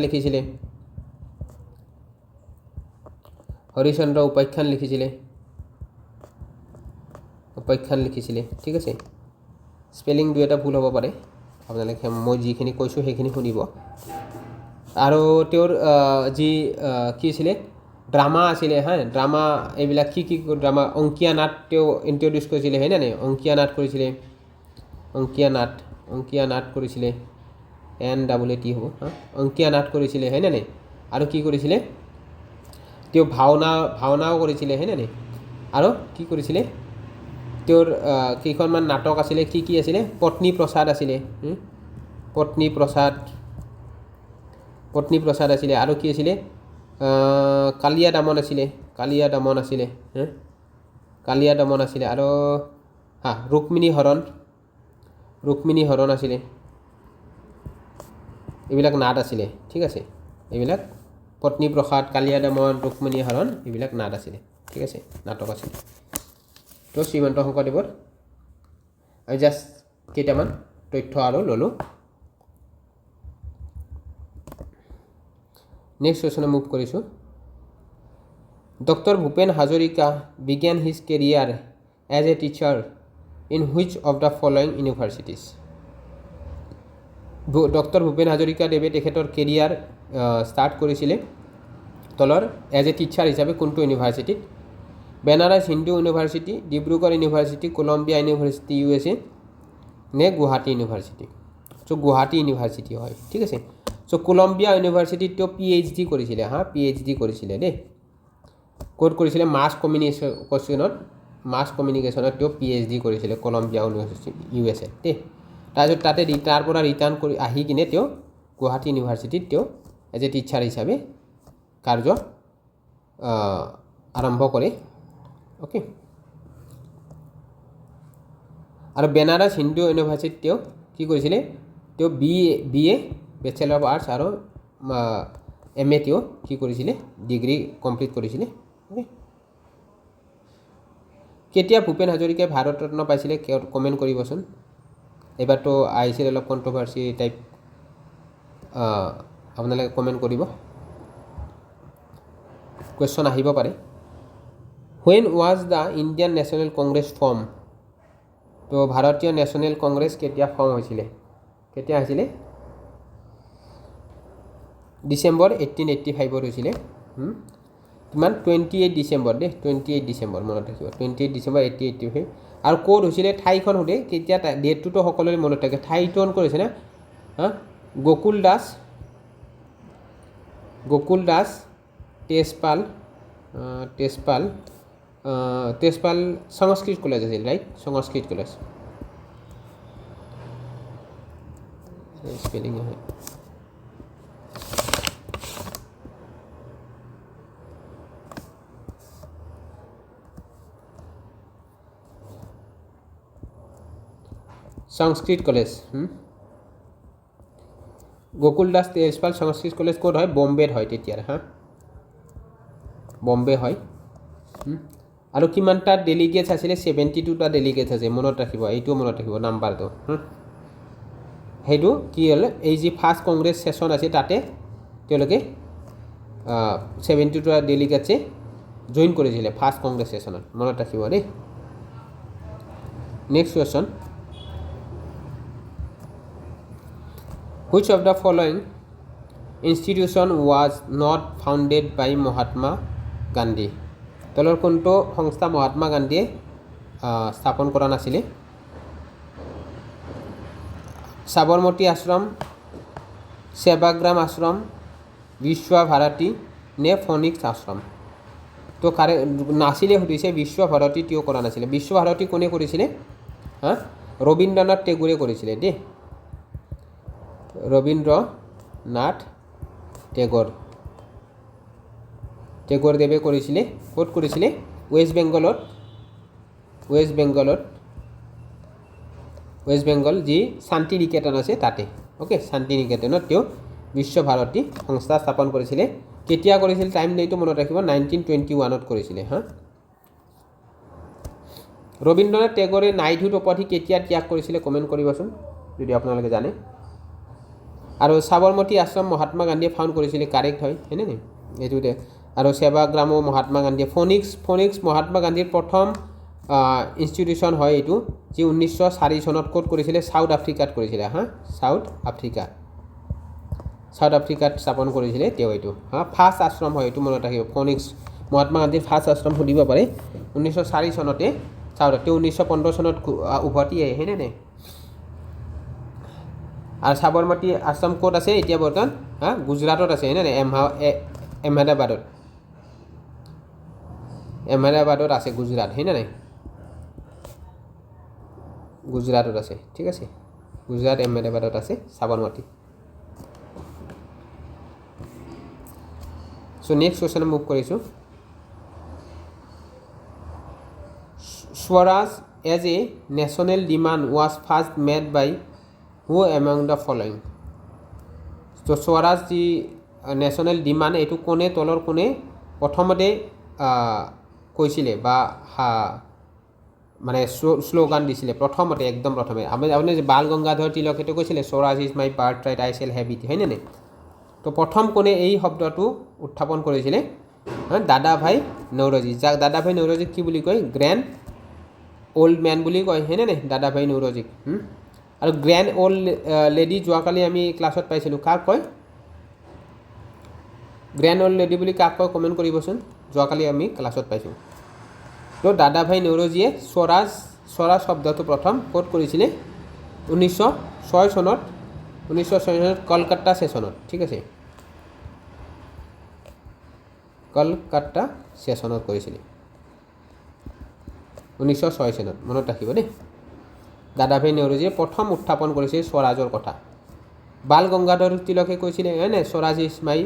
লিখিছিলে, ঠিক আছে। স্পেলিং দুই এটা ভুল হ'ব পাৰে, আপোনালোকে মই যিখিনি কৈছোঁ সেইখিনি শুনিব। আৰু তেওঁৰ যি কি আছিলে ড্ৰামা আছিলে হা, ড্ৰামা এইবিলাক কি ড্ৰামা, অংকীয়া নাট তেওঁ ইণ্ট্ৰডিউচ কৰিছিলে হয়নে নাই? অংকীয়া নাট কৰিছিলে NAAT হ'ব হা, অংকীয়া নাট কৰিছিলে হয়নে নাই? আৰু কি কৰিছিলে? তেওঁ ভাওনাও কৰিছিলে হয়নে নাই? আৰু কি কৰিছিলে? তেওঁৰ কেইখনমান নাটক আছিলে, কি আছিলে? পত্নী প্ৰসাদ আছিলে, পত্নী প্ৰসাদ আছিলে। আৰু কি আছিলে? কালিয়া দমন আছিলে, কালিয়া দমন আছিলে কালিয়া দমন আছিলে আৰু ৰুক্মিণী হৰণ আছিলে এইবিলাক নাট আছিলে ঠিক আছে এইবিলাক পত্নী প্ৰসাদ কালিয়া দমন ৰুক্মিণী হৰণ এইবিলাক নাট আছিলে ঠিক আছে নাটক আছিলে তো শ্ৰীমন্ত শংকৰদেৱৰ আমি জাষ্ট কেইটামান তথ্য আৰু ল'লোঁ নেক্সট কুৱেশ্যনে মুভ কৰিছোঁ Dr. Bhupen Hazarika began his career as a teacher in which of the following universities? Dr. Bhupen Hazarika দেৱে তেখেতৰ কেৰিয়াৰ ষ্টাৰ্ট কৰিছিলে তলৰ এজ এ টিচাৰ হিচাপে কোনটো ইউনিভাৰ্চিটিত Banaras Hindu university Dibrugarh university Columbia university USA নে Guwahati university so' Guwahati university হয় ঠিক আছে চ' কলম্বিয়া ইউনিভাৰ্চিটিত তেওঁ PhD কৰিছিলে PhD কৰিছিলে দেই ক'ত কৰিছিলে মাছ কমিউনিকেশ্যনত তেওঁ PhD কৰিছিলে কলম্বিয়া ইউনিভাৰ্চিটি USA দেই তাৰপিছত তাতে তাৰ পৰা ৰিটাৰ্ণ কৰি আহি কিনে তেওঁ গুৱাহাটী ইউনিভাৰ্চিটিত তেওঁ এজ এ টিচাৰ হিচাপে কাৰ্য আৰম্ভ কৰে অ'কে আৰু বেনাৰস হিন্দু ইউনিভাৰ্চিটিত তেওঁ কি কৰিছিলে তেওঁ BA বেচেলৰ অফ আৰ্টছ আৰু MA তেওঁ কি কৰিছিলে ডিগ্ৰী কমপ্লিট কৰিছিলে কেতিয়া ভূপেন হাজৰিকাই ভাৰত ৰত্ন পাইছিলে কমেণ্ট কৰিবচোন এবাৰতো আহিছিল অলপ কণ্ট্ৰভাৰ্চি টাইপ আপোনালোকে কমেণ্ট কৰিব কুৱেশ্যন আহিব পাৰে When was the Indian National Congress formed? তো ভাৰতীয় নেশ্যনেল কংগ্ৰেছ কেতিয়া ফৰ্ম হৈছিলে কেতিয়া হৈছিলে ডিচেম্বৰ 1885 হৈছিলে কিমান 28 ডিচেম্বৰ দেই 28 ডিচেম্বৰ মনত ৰাখিব 28 ডিচেম্বৰ 1885 আৰু ক'ত হৈছিলে ঠাইখন সোধে কেতিয়া ডেটটোতো সকলোৰে মনত থাকে ঠাইটো অন কৰিছে না গোকুল দাস তেজপাল সংস্কৃত কলেজ আছিল ৰাইট সংস্কৃত কলেজ স্পেলিং হয় সংস্কৃত কলেজ গোকুল দাস তেজপাল সংস্কৃত কলেজ ক'ত হয় বম্বেত হয় তেতিয়াৰ বম্বে হয় আৰু কিমানটা ডেলিগেটছ আছিলে 72টা ডেলিগেটছ আছে মনত ৰাখিব এইটো মনত ৰাখিব নাম্বাৰটো সেইটো কি হ'ল এই যি ফাৰ্ষ্ট কংগ্ৰেছ ছেছন আছে তাতে তেওঁলোকে 72টা ডেলিগেটছে জইন কৰিছিলে ফাৰ্ষ্ট কংগ্ৰেছ ছেছনত মনত ৰাখিব দেই next question Which of the following institution was not founded by Mahatma Gandhi? তলৰ কোনটো সংস্থা মহাত্মা গান্ধীয়ে স্থাপন কৰা নাছিলে সাবৰমতী আশ্ৰম সেৱাগ্ৰাম আশ্ৰম বিশ্বভাৰতী নে ফনিক্স আশ্ৰম তো নাছিলে সুধিছে বিশ্বভাৰতী তেওঁ কৰা নাছিলে বিশ্বভাৰতী কোনে কৰিছিলে ৰবীন্দ্ৰনাথ টেগোৰে কৰিছিলে দেই ৰবীন্দ্ৰনাথ টেগৰদেৱে কৰিছিলে ক'ত কৰিছিলে ৱেষ্ট বেংগল যি শান্তি নিকেতন আছে তাতে অ'কে শান্তি নিকেতনত তেওঁ বিশ্বভাৰতী সংস্থা স্থাপন কৰিছিলে কেতিয়া কৰিছিল টাইম ডেটটো মনত ৰাখিব 1921ত কৰিছিলে ৰবীন্দ্ৰনাথ টেগৰে নাইটহুড উপাধি কেতিয়া ত্যাগ কৰিছিলে কমেণ্ট কৰিবচোন যদি আপোনালোকে জানে আৰু সাবৰমতী আশ্ৰম মহাত্মা গান্ধীয়ে ফাউণ্ড কৰিছিলে কাৰেক্ট হয় হয়নে নাই এইটোতে আৰু সেৱাগ্ৰামো মহাত্মা গান্ধীয়ে ফনিক্স মহাত্মা গান্ধীৰ প্ৰথম ইনষ্টিটিউশ্যন হয় এইটো যি 1904 চনত ক'ত কৰিছিলে সাউথ আফ্ৰিকাত কৰিছিলে সাউথ আফ্ৰিকাত স্থাপন কৰিছিলে তেওঁ এইটো ফাৰ্ষ্ট আশ্ৰম হয় এইটো মনত ৰাখিব ফনিক্স মহাত্মা গান্ধীৰ ফাৰ্ষ্ট আশ্ৰম সুধিব পাৰে 1904 চনতে চাউথ তেওঁ 1915 চনত উভতি আহে হয়নে নাই আৰু সাবৰমতী আশ্ৰম ক'ত আছে এতিয়া বৰ্তমান গুজৰাটত আছে হয়নে নাই এহমেদাবাদত আছে গুজৰাট হয়নে নাই গুজৰাটত আছে ঠিক আছে গুজৰাট এহমেদাবাদত আছে Sabarmati so' next question move কৰিছোঁ swaraj as a national demand was first made by who among the following. তো স্বৰাজ যি নেশ্যনেল ডিমাণ্ড এইটো কোনে তলৰ কোনে প্ৰথমতে কৈছিলে বা মানে শ্লোগান দিছিলে প্ৰথমতে একদম প্ৰথমে আপুনি বাল গংগাধৰ তিলকেতো কৈছিলে Swaraj is my birth right I shell have it, হয়নে নাই? তো প্ৰথম কোনে এই শব্দটো উত্থাপন কৰিছিলে? দাদাভাই নৌৰোজী, যাক দাদাভাই নৌৰোজীক কি বুলি কয়? গ্ৰেণ্ড অল্ড মেন বুলি কয়, হয়নে নাই দাদাভাই নৌৰোজীক। আৰু গ্ৰেণ্ড অল্ড লেডি যোৱাকালি আমি ক্লাছত পাইছিলোঁ, কাক কয়? গ্ৰেণ্ড অল্ড লেডি বুলি কাক কয় কমেণ্ট কৰিবচোন, যোৱাকালি আমি ক্লাছত পাইছোঁ। তো দাদাভাই নৌৰোজীয়ে স্বৰাজ শব্দটো প্ৰথম ক'ত কৰিছিলে? 1906 চনত কলকাতা ছেশ্যনত, ঠিক আছে, কলকাতা ছেশ্যনত কৰিছিলে 1906 চনত, মনত ৰাখিব দেই। দাদাভাই নৌৰোজীয়ে প্ৰথম উত্থাপন কৰিছিল স্বৰাজৰ কথা। বাল গংগাধৰ তিলকে কৈছিলে হয়নে Swaraj is my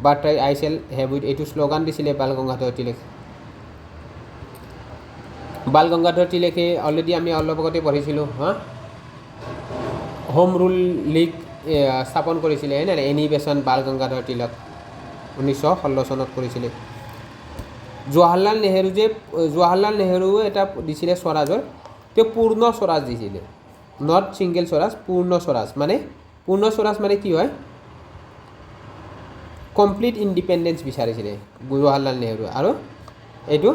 birth right I shell have it, এইটো শ্লোগান দিছিলে বাল গংগাধৰ তিলকে। বাল গংগাধৰ তিলকে অলৰেডি আমি অলপ আগতে পঢ়িছিলোঁ, হোম ৰুল লীগ স্থাপন কৰিছিলে হয়নে নাই? এনিবেশ্যন বাল গংগাধৰ তিলক 1916 চনত কৰিছিলে। জৱাহৰলাল নেহৰুৱে এটা দিছিলে স্বৰাজৰ, তেওঁ পূৰ্ণ স্বৰাজ দিছিলে, নট ছিংগল স্বৰাজ, পূৰ্ণ স্বৰাজ মানে কি হয়? কমপ্লিট ইণ্ডিপেণ্ডেঞ্চ বিচাৰিছিলে জৱাহৰলাল নেহৰুৱে, আৰু এইটো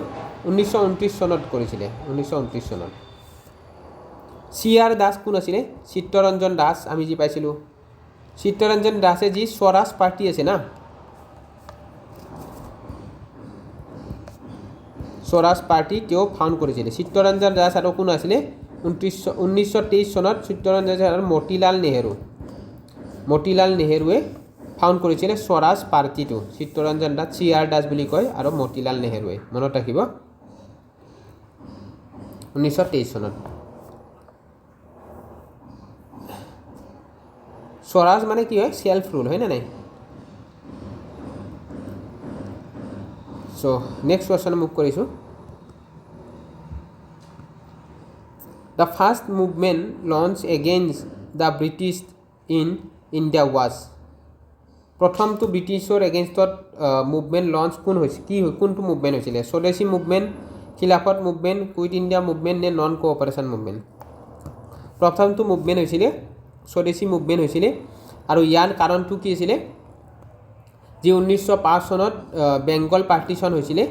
1929 চনত কৰিছিলে, 1929 চনত। CR দাস কোন আছিলে? চিত্তৰঞ্জন দাস, আমি যি পাইছিলোঁ চিত্তৰঞ্জন দাসে যি স্বৰাজ পাৰ্টি আছে না, স্বৰাজ পাৰ্টি তেওঁ ফাউণ্ড কৰিছিলে। চিত্তৰঞ্জন দাস আৰু কোন আছিলে? 1923 চনত চিত্তৰঞ্জন দাস আৰু মতিলাল নেহৰুৱে ফাউণ্ড কৰিছিলে স্বৰাজ পাৰ্টিটো। চিত্তৰঞ্জন দাস, CR দাস বুলি কয়, আৰু মতিলাল নেহৰুৱে, মনত ৰাখিব, 1923 চনত। স্বৰাজ মানে কি হয়? চেল্ফ ৰুল, হয় নে নাই? চ' নেক্সট কুৱেশ্যন মুভ কৰিছোঁ। The first movement launch against the British in India was. প্ৰথমটো ব্ৰিটিছৰ এগেইনষ্টত মুভমেণ্ট লঞ্চ কোনটো মুভমেণ্ট হৈছিলে? স্বদেশী মুভমেণ্ট, খিলাফত মুভমেণ্ট, কুইট ইণ্ডিয়া মুভমেণ্ট নে নন কোঅপাৰেশ্যন মুভমেণ্ট? প্ৰথমটো মুভমেণ্ট হৈছিলে স্বদেশী মুভমেণ্ট হৈছিলে, আৰু ইয়াৰ কাৰণটো কি আছিলে? যি 1905 চনত বেংগল পাৰ্টিশ্যন হৈছিলে,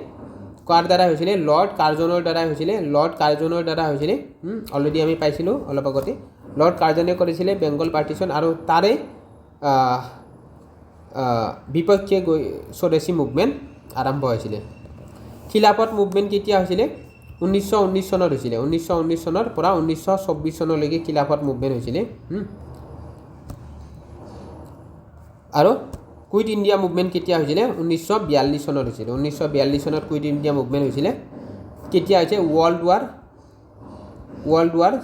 কাৰ দ্বাৰা হৈছিলে? লৰ্ড কাৰ্জনৰ দ্বাৰা হৈছিলে। অলৰেডি আমি পাইছিলোঁ অলপ আগতে, লৰ্ড কাৰ্জনে কৰিছিলে বেংগল পাৰ্টিশ্যন, আৰু তাৰে বিপক্ষে গৈ স্বদেশী মুভমেণ্ট আৰম্ভ হৈছিলে। খিলাফত মুভমেণ্ট কেতিয়া হৈছিলে? 1919 চনত হৈছিলে। 1919 চনৰ পৰা 1924 চনলৈকে খিলাফত মুভমেণ্ট হৈছিলে। আৰু কুইট ইণ্ডিয়া মুভমেণ্ট কেতিয়া হৈছিলে? 1942 চনত হৈছিলে। 1942 চনত কুইট ইণ্ডিয়া মুভমেণ্ট হৈছিলে। কেতিয়া হৈছে? ৱৰ্ল্ড ৱাৰ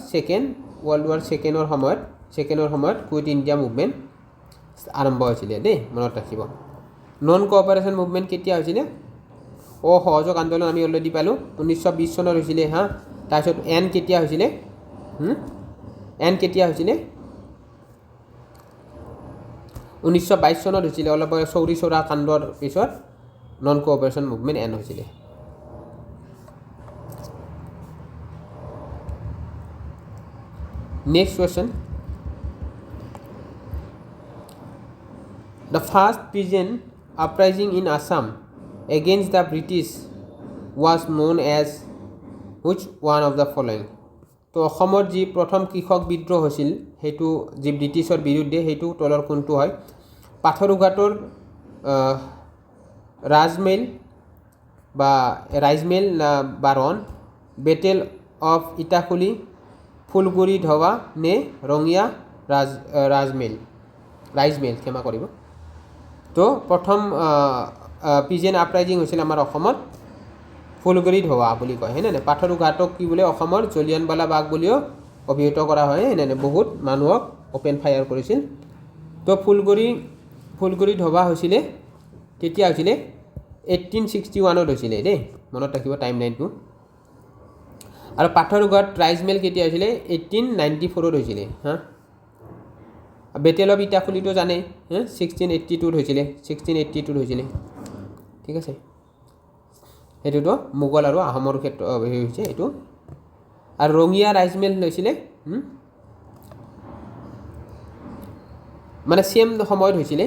ছেকেণ্ডৰ সময়ত কুইট ইণ্ডিয়া মুভমেণ্ট আৰম্ভ হৈছিলে দেই, মনত ৰাখিব। নন কোঅপাৰেশ্যন মুভমেণ্ট কেতিয়া হৈছিলে? অসহযোগ আন্দোলন আমি অলৰেডি পালোঁ, 1920 চনত হৈছিলে। তাৰপিছত এন কেতিয়া হৈছিলে? 1922 চনত হৈছিলে, অলপ চৌৰি চৌৰা কাণ্ডৰ পিছত নন কোঅপাৰেশ্যন মুভমেণ্ট এন হৈছিলে। Next question. The first peasant uprising in Assam against the British was known as which one of the following? তো অসমৰ যি প্ৰথম কৃষক বিদ্ৰোহ হৈছিল সেইটো যি ব্ৰিটিছৰ বিৰুদ্ধে, সেইটো তলৰ কোনটো হয়? পাথৰুঘাটৰ ৰাইজমেল না বাৰণ, বেটেল অফ ইটাখুলি, ফুলগুৰি ধৱা নে ৰঙিয়া ৰাইজমেল, ক্ষমা কৰিব। তো প্ৰথম পিজেণ্ট আপৰাইজিং হৈছিল আমাৰ অসমত ফুলগুৰি ধৱা বুলি কয়, হয়নে নাই? পাথৰুঘাটক কি বোলে? অসমৰ জলিয়ানৱালা বাগ বুলিও অভিহিত কৰা হয়, হয়নে নাই? বহুত মানুহক অপেন ফায়াৰ কৰিছিল। তো ফুলগুৰি ধৱা হৈছিলে কেতিয়া হৈছিলে? 1861ত হৈছিলে দেই, মনত ৰাখিব টাইম লাইনটো। আৰু পাথৰঘাট ৰাইচ মিল কেতিয়া হৈছিলে 1894 হৈছিলে হা বেটেল অফ ইটাখুলিটো জানে 1682 হৈছিলে 1682 হৈছিলে ঠিক আছে এইটোতো মোগল আৰু আহোমৰ ক্ষেত্ৰত হৈছে এইটো আৰু ৰঙিয়া ৰাইচ মিল হৈছিলে মানে সেম সময়ত হৈছিলে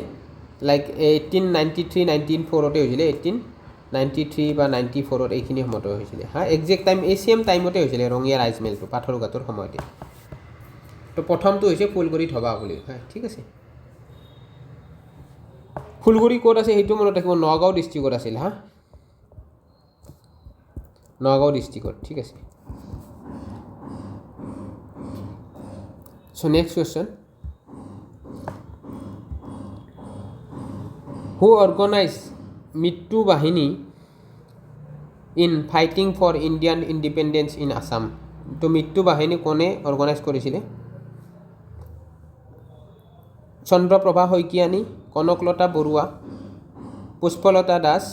লাইক 1893 1904 হৈছিলে 1893 বা 94 এইখিনি সময়তে হৈছিলে হা একজেক্ট টাইম এই সেম টাইমতে হৈছিলে ৰঙিয়া ৰাইচ মিলটো পাথৰঘাটৰ সময়তে তো প্ৰথমটো হৈছে ফুলগুৰি ধবা বুলি হয় ঠিক আছে ফুলগুৰি ক'ত আছে সেইটো মনত ৰাখিব নগাঁও ডিষ্ট্ৰিক্টত আছিল হা নগাঁও ডিষ্ট্ৰিক্টত ঠিক আছে so' next question who organise Mrityu Bahini in fighting for Indian independence in Assam তো মৃত্যু বাহিনী কোনে অৰ্গেনাইজ কৰিছিলে চন্দ্ৰপ্ৰভা শইকীয়ানী কনকলতা বৰুৱা পুষ্পলতা দাস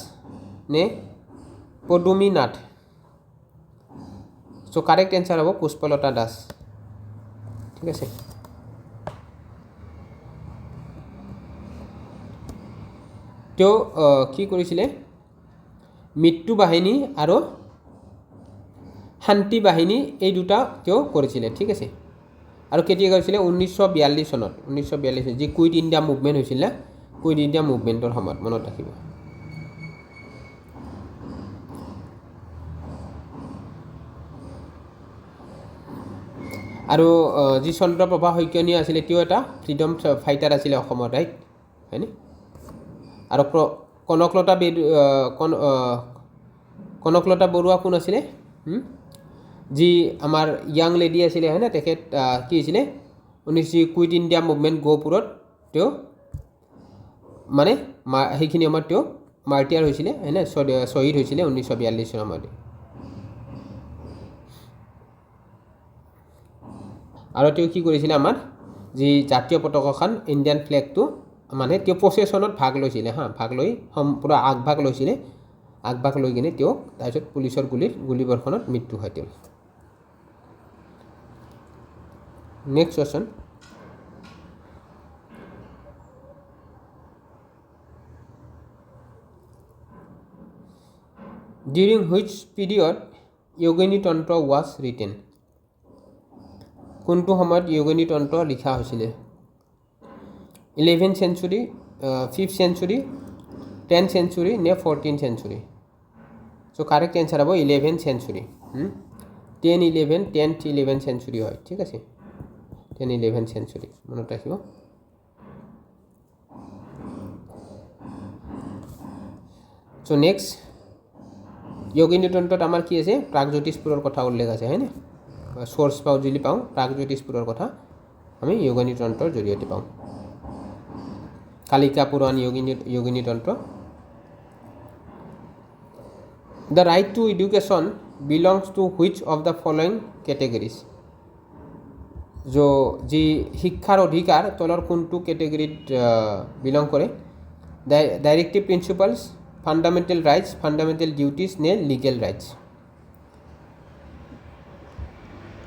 নে পদুমী নাথ চ' কাৰেক্ট এনচাৰ হ'ব পুষ্পলতা দাস ঠিক আছে তেওঁ কি কৰিছিলে মৃত্যু বাহিনী আৰু শান্তি বাহিনী এই দুটা তেওঁ কৰিছিলে ঠিক আছে আৰু কেতিয়া কৰিছিলে 1942 চনত 1942 যি কুইট ইণ্ডিয়া মুভমেণ্ট হৈছিলে কুইট ইণ্ডিয়া মুভমেণ্টৰ সময়ত মনত ৰাখিব আৰু যি চন্দ্ৰপ্ৰভা শইকীয়ানী আছিলে তেওঁ এটা ফ্ৰীডম ফাইটাৰ আছিলে অসমৰ ৰাইট হয়নে আৰু কনকলতা বৰুৱা কোন আছিলে যি আমাৰ ইয়াং লেডি আছিলে হয়নে তেখেত কি হৈছিলে কুইট ইণ্ডিয়া মুভমেণ্ট গহপুৰত তেওঁ মানে সেইখিনি সময়ত তেওঁ মাৰ্টিয়াৰ হৈছিলে হয়নে শ্বহীদ হৈছিলে 1942 চনৰ সময়ত আৰু তেওঁ কি কৰিছিলে আমাৰ যি জাতীয় পতাকাখন ইণ্ডিয়ান ফ্লেগটো মানে তেওঁ প্ৰচেছনত ভাগ লৈছিলে হা ভাগ লৈ পুৰা আগভাগ লৈছিলে আগভাগ লৈ কিনে তেওঁ তাৰপিছত পুলিচৰ গুলীবৰ্ষণত মৃত্যু হয় তেওঁ next question during which period Yogini Tantra was written কোনটো সময়ত য়োগিনী তন্ত্ৰ লিখা হৈছিলে 11th century 5th century 10th century নে 14th century so correct answer হ'ব 11th century 10th 11th century হয় ঠিক আছে 10 11th century মনত ৰাখিব so next য়োগিনী তন্ত্ৰত আমাৰ কি আছে প্ৰাগজ্যোতিষপুৰৰ কথা উল্লেখ আছে হয়নে সোৰ্স পাও যদি পাও প্ৰাগজ্যোতিষপুৰৰ কথা আমি য়োগিনী তন্ত্ৰৰ জৰিয়তে পাওঁ কালিকা পুৰাণ য়োগিনী তন্ত্ৰ the right to education belongs two which of the following categories যি শিক্ষাৰ অধিকাৰ তলৰ কোনটো কেটেগৰীত বিলং কৰে directive principles fundamental rights fundamental duties নে লিগেল ৰাইটছ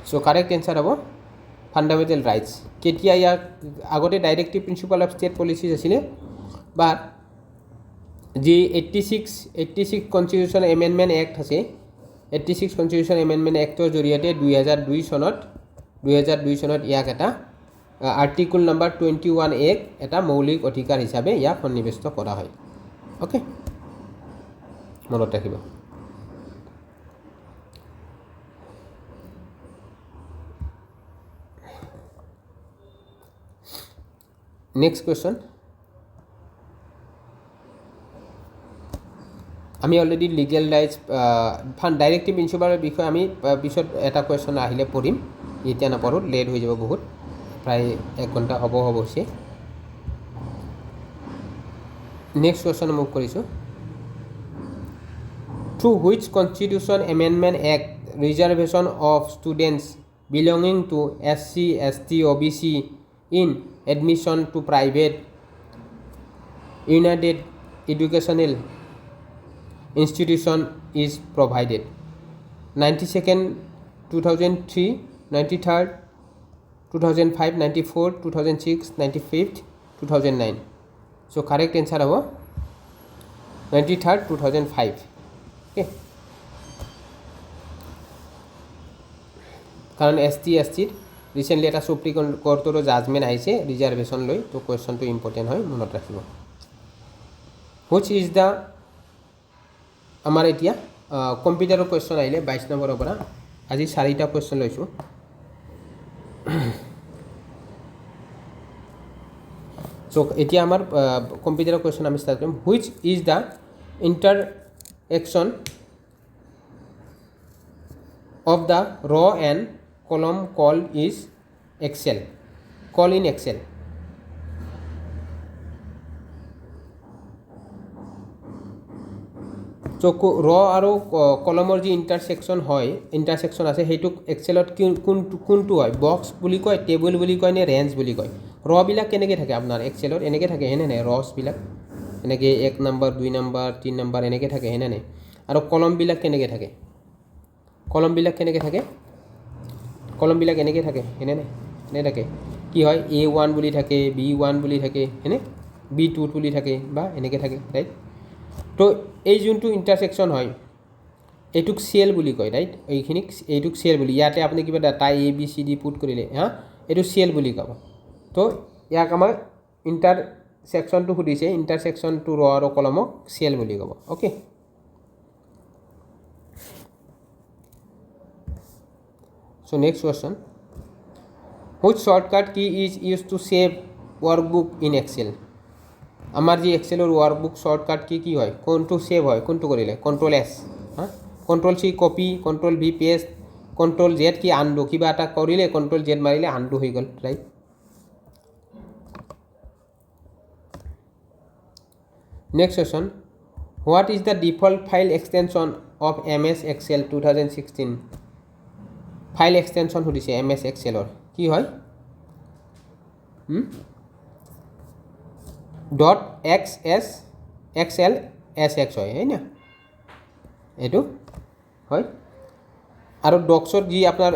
চ' কাৰেক্ট এনচাৰ হ'ব ফাণ্ডামেণ্টেল ৰাইটছ কেতিয়া ইয়াক আগতে directive principal of state policies আছিলে বাট যি 86 কনষ্টিটিউশ্যন এমেণ্ডমেণ্ট এক্ট আছে 86 কনষ্টিটিউশ্যন এমেণ্ডমেণ্ট এক্টৰ জৰিয়তে 2002 চনত ইয়াক এটা আৰ্টিকল নাম্বাৰ 21A এটা মৌলিক অধিকাৰ হিচাপে ইয়াক সন্নিৱিষ্ট কৰা হয় অ'কে মনত ৰাখিব নেক্সট কুৱেশ্যন আমি অলৰেডি লিগেল ৰাইটছ ডাইৰেক্টিভ প্ৰিন্সিপালৰ বিষয়ে আমি পিছত এটা কুৱেশ্যন আহিলে পঢ়িম এতিয়া নপঢ়োঁ লেট হৈ যাব বহুত প্ৰায় 1 ঘণ্টা হ'ব হৈছে নেক্সট কুৱেশ্যন মুভ কৰিছোঁ through which constitution amendment act reservation of students belonging to SC ST OBC in admission to private united educational institution is provided 92nd 2003 93rd, 2005 94, 2006 95th, 2009. So correct answer হব 93rd 2005. Okay. কারণ ST recently এটা supreme কোৰ্টৰ judgement আহিছে reservation লৈ, তো কুৱেশ্যনটো important হয়, মনত ৰাখিব। Which is the, আমাৰ এতিয়া কম্পিউটাৰৰ কুৱেশ্যন আহিলে 22 নম্বৰৰ পৰা। আজি 4টা কুৱেশ্যন লৈছোঁ। চ' এতিয়া আমাৰ কম্পিউটাৰৰ কুৱেশ্যন আমি ষ্টাৰ্ট কৰিম। Which is the interaction of the raw and column called is Excel, call in Excel. So raw আৰু কলমৰ যি ইণ্টাৰছেকশ্যন আছে সেইটোক এক্সেলত কোনটো হয়? বক্স বুলি কয়, টেবুল বুলি কয় নে ৰেঞ্জ বুলি কয়? ৰবিলাক কেনেকৈ থাকে আপোনাৰ এক্সেলত? এনেকৈ থাকে হেনে নাই? ৰছবিলাক এনেকৈ 1 নম্বৰ 2 নম্বৰ 3 নম্বৰ এনেকৈ থাকে হেনে নাই? আৰু কলমবিলাক কেনেকৈ থাকে? কলমবিলাক কেনেকৈ থাকে? কলমবিলাক এনেকৈ থাকে হেনে নাই? এনে থাকে। কি হয়? A1 বুলি থাকে, B1 বুলি থাকে হেনে, B2 বুলি থাকে বা এনেকৈ থাকে, ৰাইট? তো এই যোনটো ইণ্টাৰছেকশ্যন হয় এইটোক চেল বুলি কয়, ৰাইট? এইটোক চেল বুলি, ইয়াতে আপুনি কিবা ডাটা ABCD পুট কৰিলে এইটো চেল বুলি ক'ব। তো ইয়াক আমাৰ ইণ্টাৰছেকশ্যনটো সুধিছে, ইণ্টাৰছেকশ্যনটো ৰ আৰু কলমক চেল বুলি ক'ব। Okay. So next question, which shortcut key is used to save workbook in Excel? আমার যে এক্সেলৰ ওয়াৰ্কবুক শৰ্টকাট কি হয়? কোনটো সেভ হয়? কোনটো কৰিলে? Control S, control C copy, control V paste, control Z কি আনডু, কিবা এটা কৰিলে কন্ট্ৰোল Z মাৰিলে আনডু হৈ গ'ল, right? Next question, what is the default file extension of MS Excel 2016? File extension সুধিছে MS এক্সেলৰ, কি হয়? .XSLSX হয়, হয় না? এইটো হয়। আৰু ডক্সৰ যি আপোনাৰ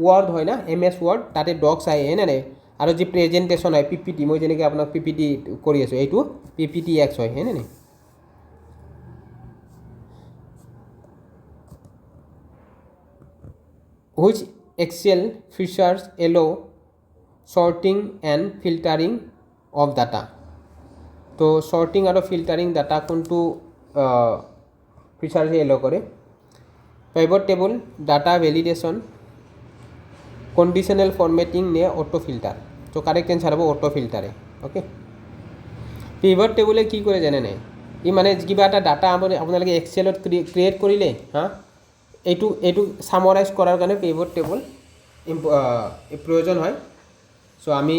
ৱৰ্ড হয় না, MS ৱৰ্ড, তাতে ডক্স আহে হয় নাই? আৰু যি প্ৰেজেণ্টেশ্যন হয় PPT, মই যেনেকৈ আপোনাক PPT কৰি আছোঁ, এইটো PPTX হয়, হয় নাই? Which Excel features allow sorting and filtering of data? তো sorting আৰু filtering data কোনটো ফিচাৰ্ছে এলো কৰে? pivot table, data validation, conditional formatting নে auto filter? তো কারেক্ট অ্যান্সার হ'ব auto filter। Okay. pivot table কি কৰে জানে নাই? ই মানে কিবা এটা ডাটা আপোনালোকে এক্সেলত ক্ৰিয়েট কৰিলে, এইটো সামাৰাইজ কৰাৰ কাৰণে pivot table প্ৰয়োজন হয়। সো আমি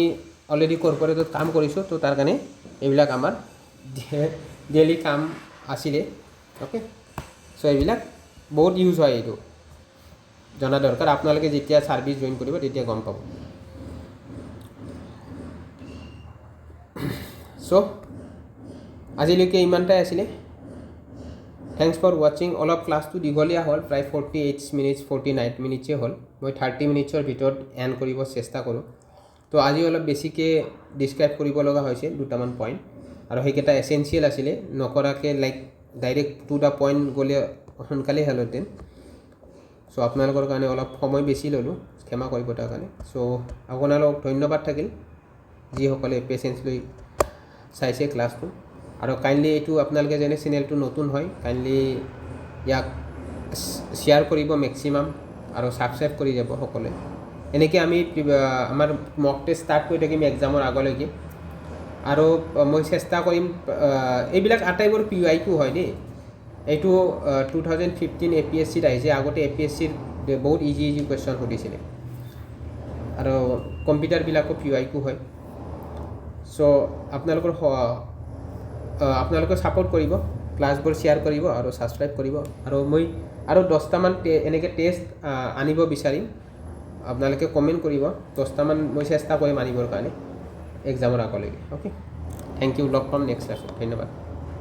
অলৰেডি কৰ্পৰেটত কাম কৰিছোঁ, তো তাৰ কাৰণে এইবিলাক আমাৰ ডেইলি কাম আছিলে। ওকে। সো এইবিলাক বহুত ইউজ হয়, এইটো জনা দৰকাৰ। আপোনালোকে যেতিয়া ছাৰ্ভিচ জইন কৰিব তেতিয়া গম পাব। সো আজিলৈকে ইমানটাই আছিলে। থেংকছ ফৰ ৱাচিং। অলপ ক্লাছটো দীঘলীয়া হ'ল, প্ৰায় 48 মিনিটছ 49 মিনিটছে হ'ল। মই 30 মিনিটছৰ ভিতৰত এণ্ড কৰিব চেষ্টা কৰোঁ। তো আজি অলপ বেছিকৈ ডিছক্ৰাইব কৰিব লগা হৈছে দুটামান পইণ্ট, আৰু সেইকেইটা এছেঞ্চিয়েল আছিলে। নকৰাকৈ ডাইৰেক্ট টু দ্য পইণ্ট গ'লে সোনকালেই হ'লহেঁতেন। চ' আপোনালোকৰ কাৰণে অলপ সময় বেছি ল'লোঁ, ক্ষমা কৰিব তাৰ কাৰণে। চ' আপোনালোকক ধন্যবাদ থাকিল যিসকলে পেচেঞ্চ লৈ চাইছে ক্লাছটো। আৰু কাইণ্ডলি এইটো আপোনালোকে যেনে চেনেলটো নতুন হয়, কাইণ্ডলি ইয়াক শ্বেয়াৰ কৰিব মেক্সিমাম, আৰু ছাবস্ক্ৰাইব কৰি যাব সকলোৱে। এনেকৈ আমি আমাৰ মক টেষ্ট ষ্টাৰ্ট কৰি থাকিম এক্সামৰ আগলৈকে। আৰু মই চেষ্টা কৰিম, এইবিলাক আটাইবোৰ PYQ হয় দেই। এইটো 2015 APSCত আহিছে। আগতে APSCৰ বহুত ইজি কুৱেশ্যন সুধিছিলে, আৰু কম্পিউটাৰবিলাকো PYQ হয়। চ' আপোনালোকে ছাপোৰ্ট কৰিব, ক্লাছবোৰ শ্বেয়াৰ কৰিব আৰু ছাবস্ক্ৰাইব কৰিব। আৰু মই আৰু 10টামান এনেকৈ টেষ্ট আনিব বিচাৰিম, আপোনালোকে কমেণ্ট কৰিব। 10টামান মই চেষ্টা কৰিম আনিবৰ কাৰণে এক্সামৰ আগলৈকে। Okay, thank U. লগ পাম নেক্সট ক্লাছত। ধন্যবাদ।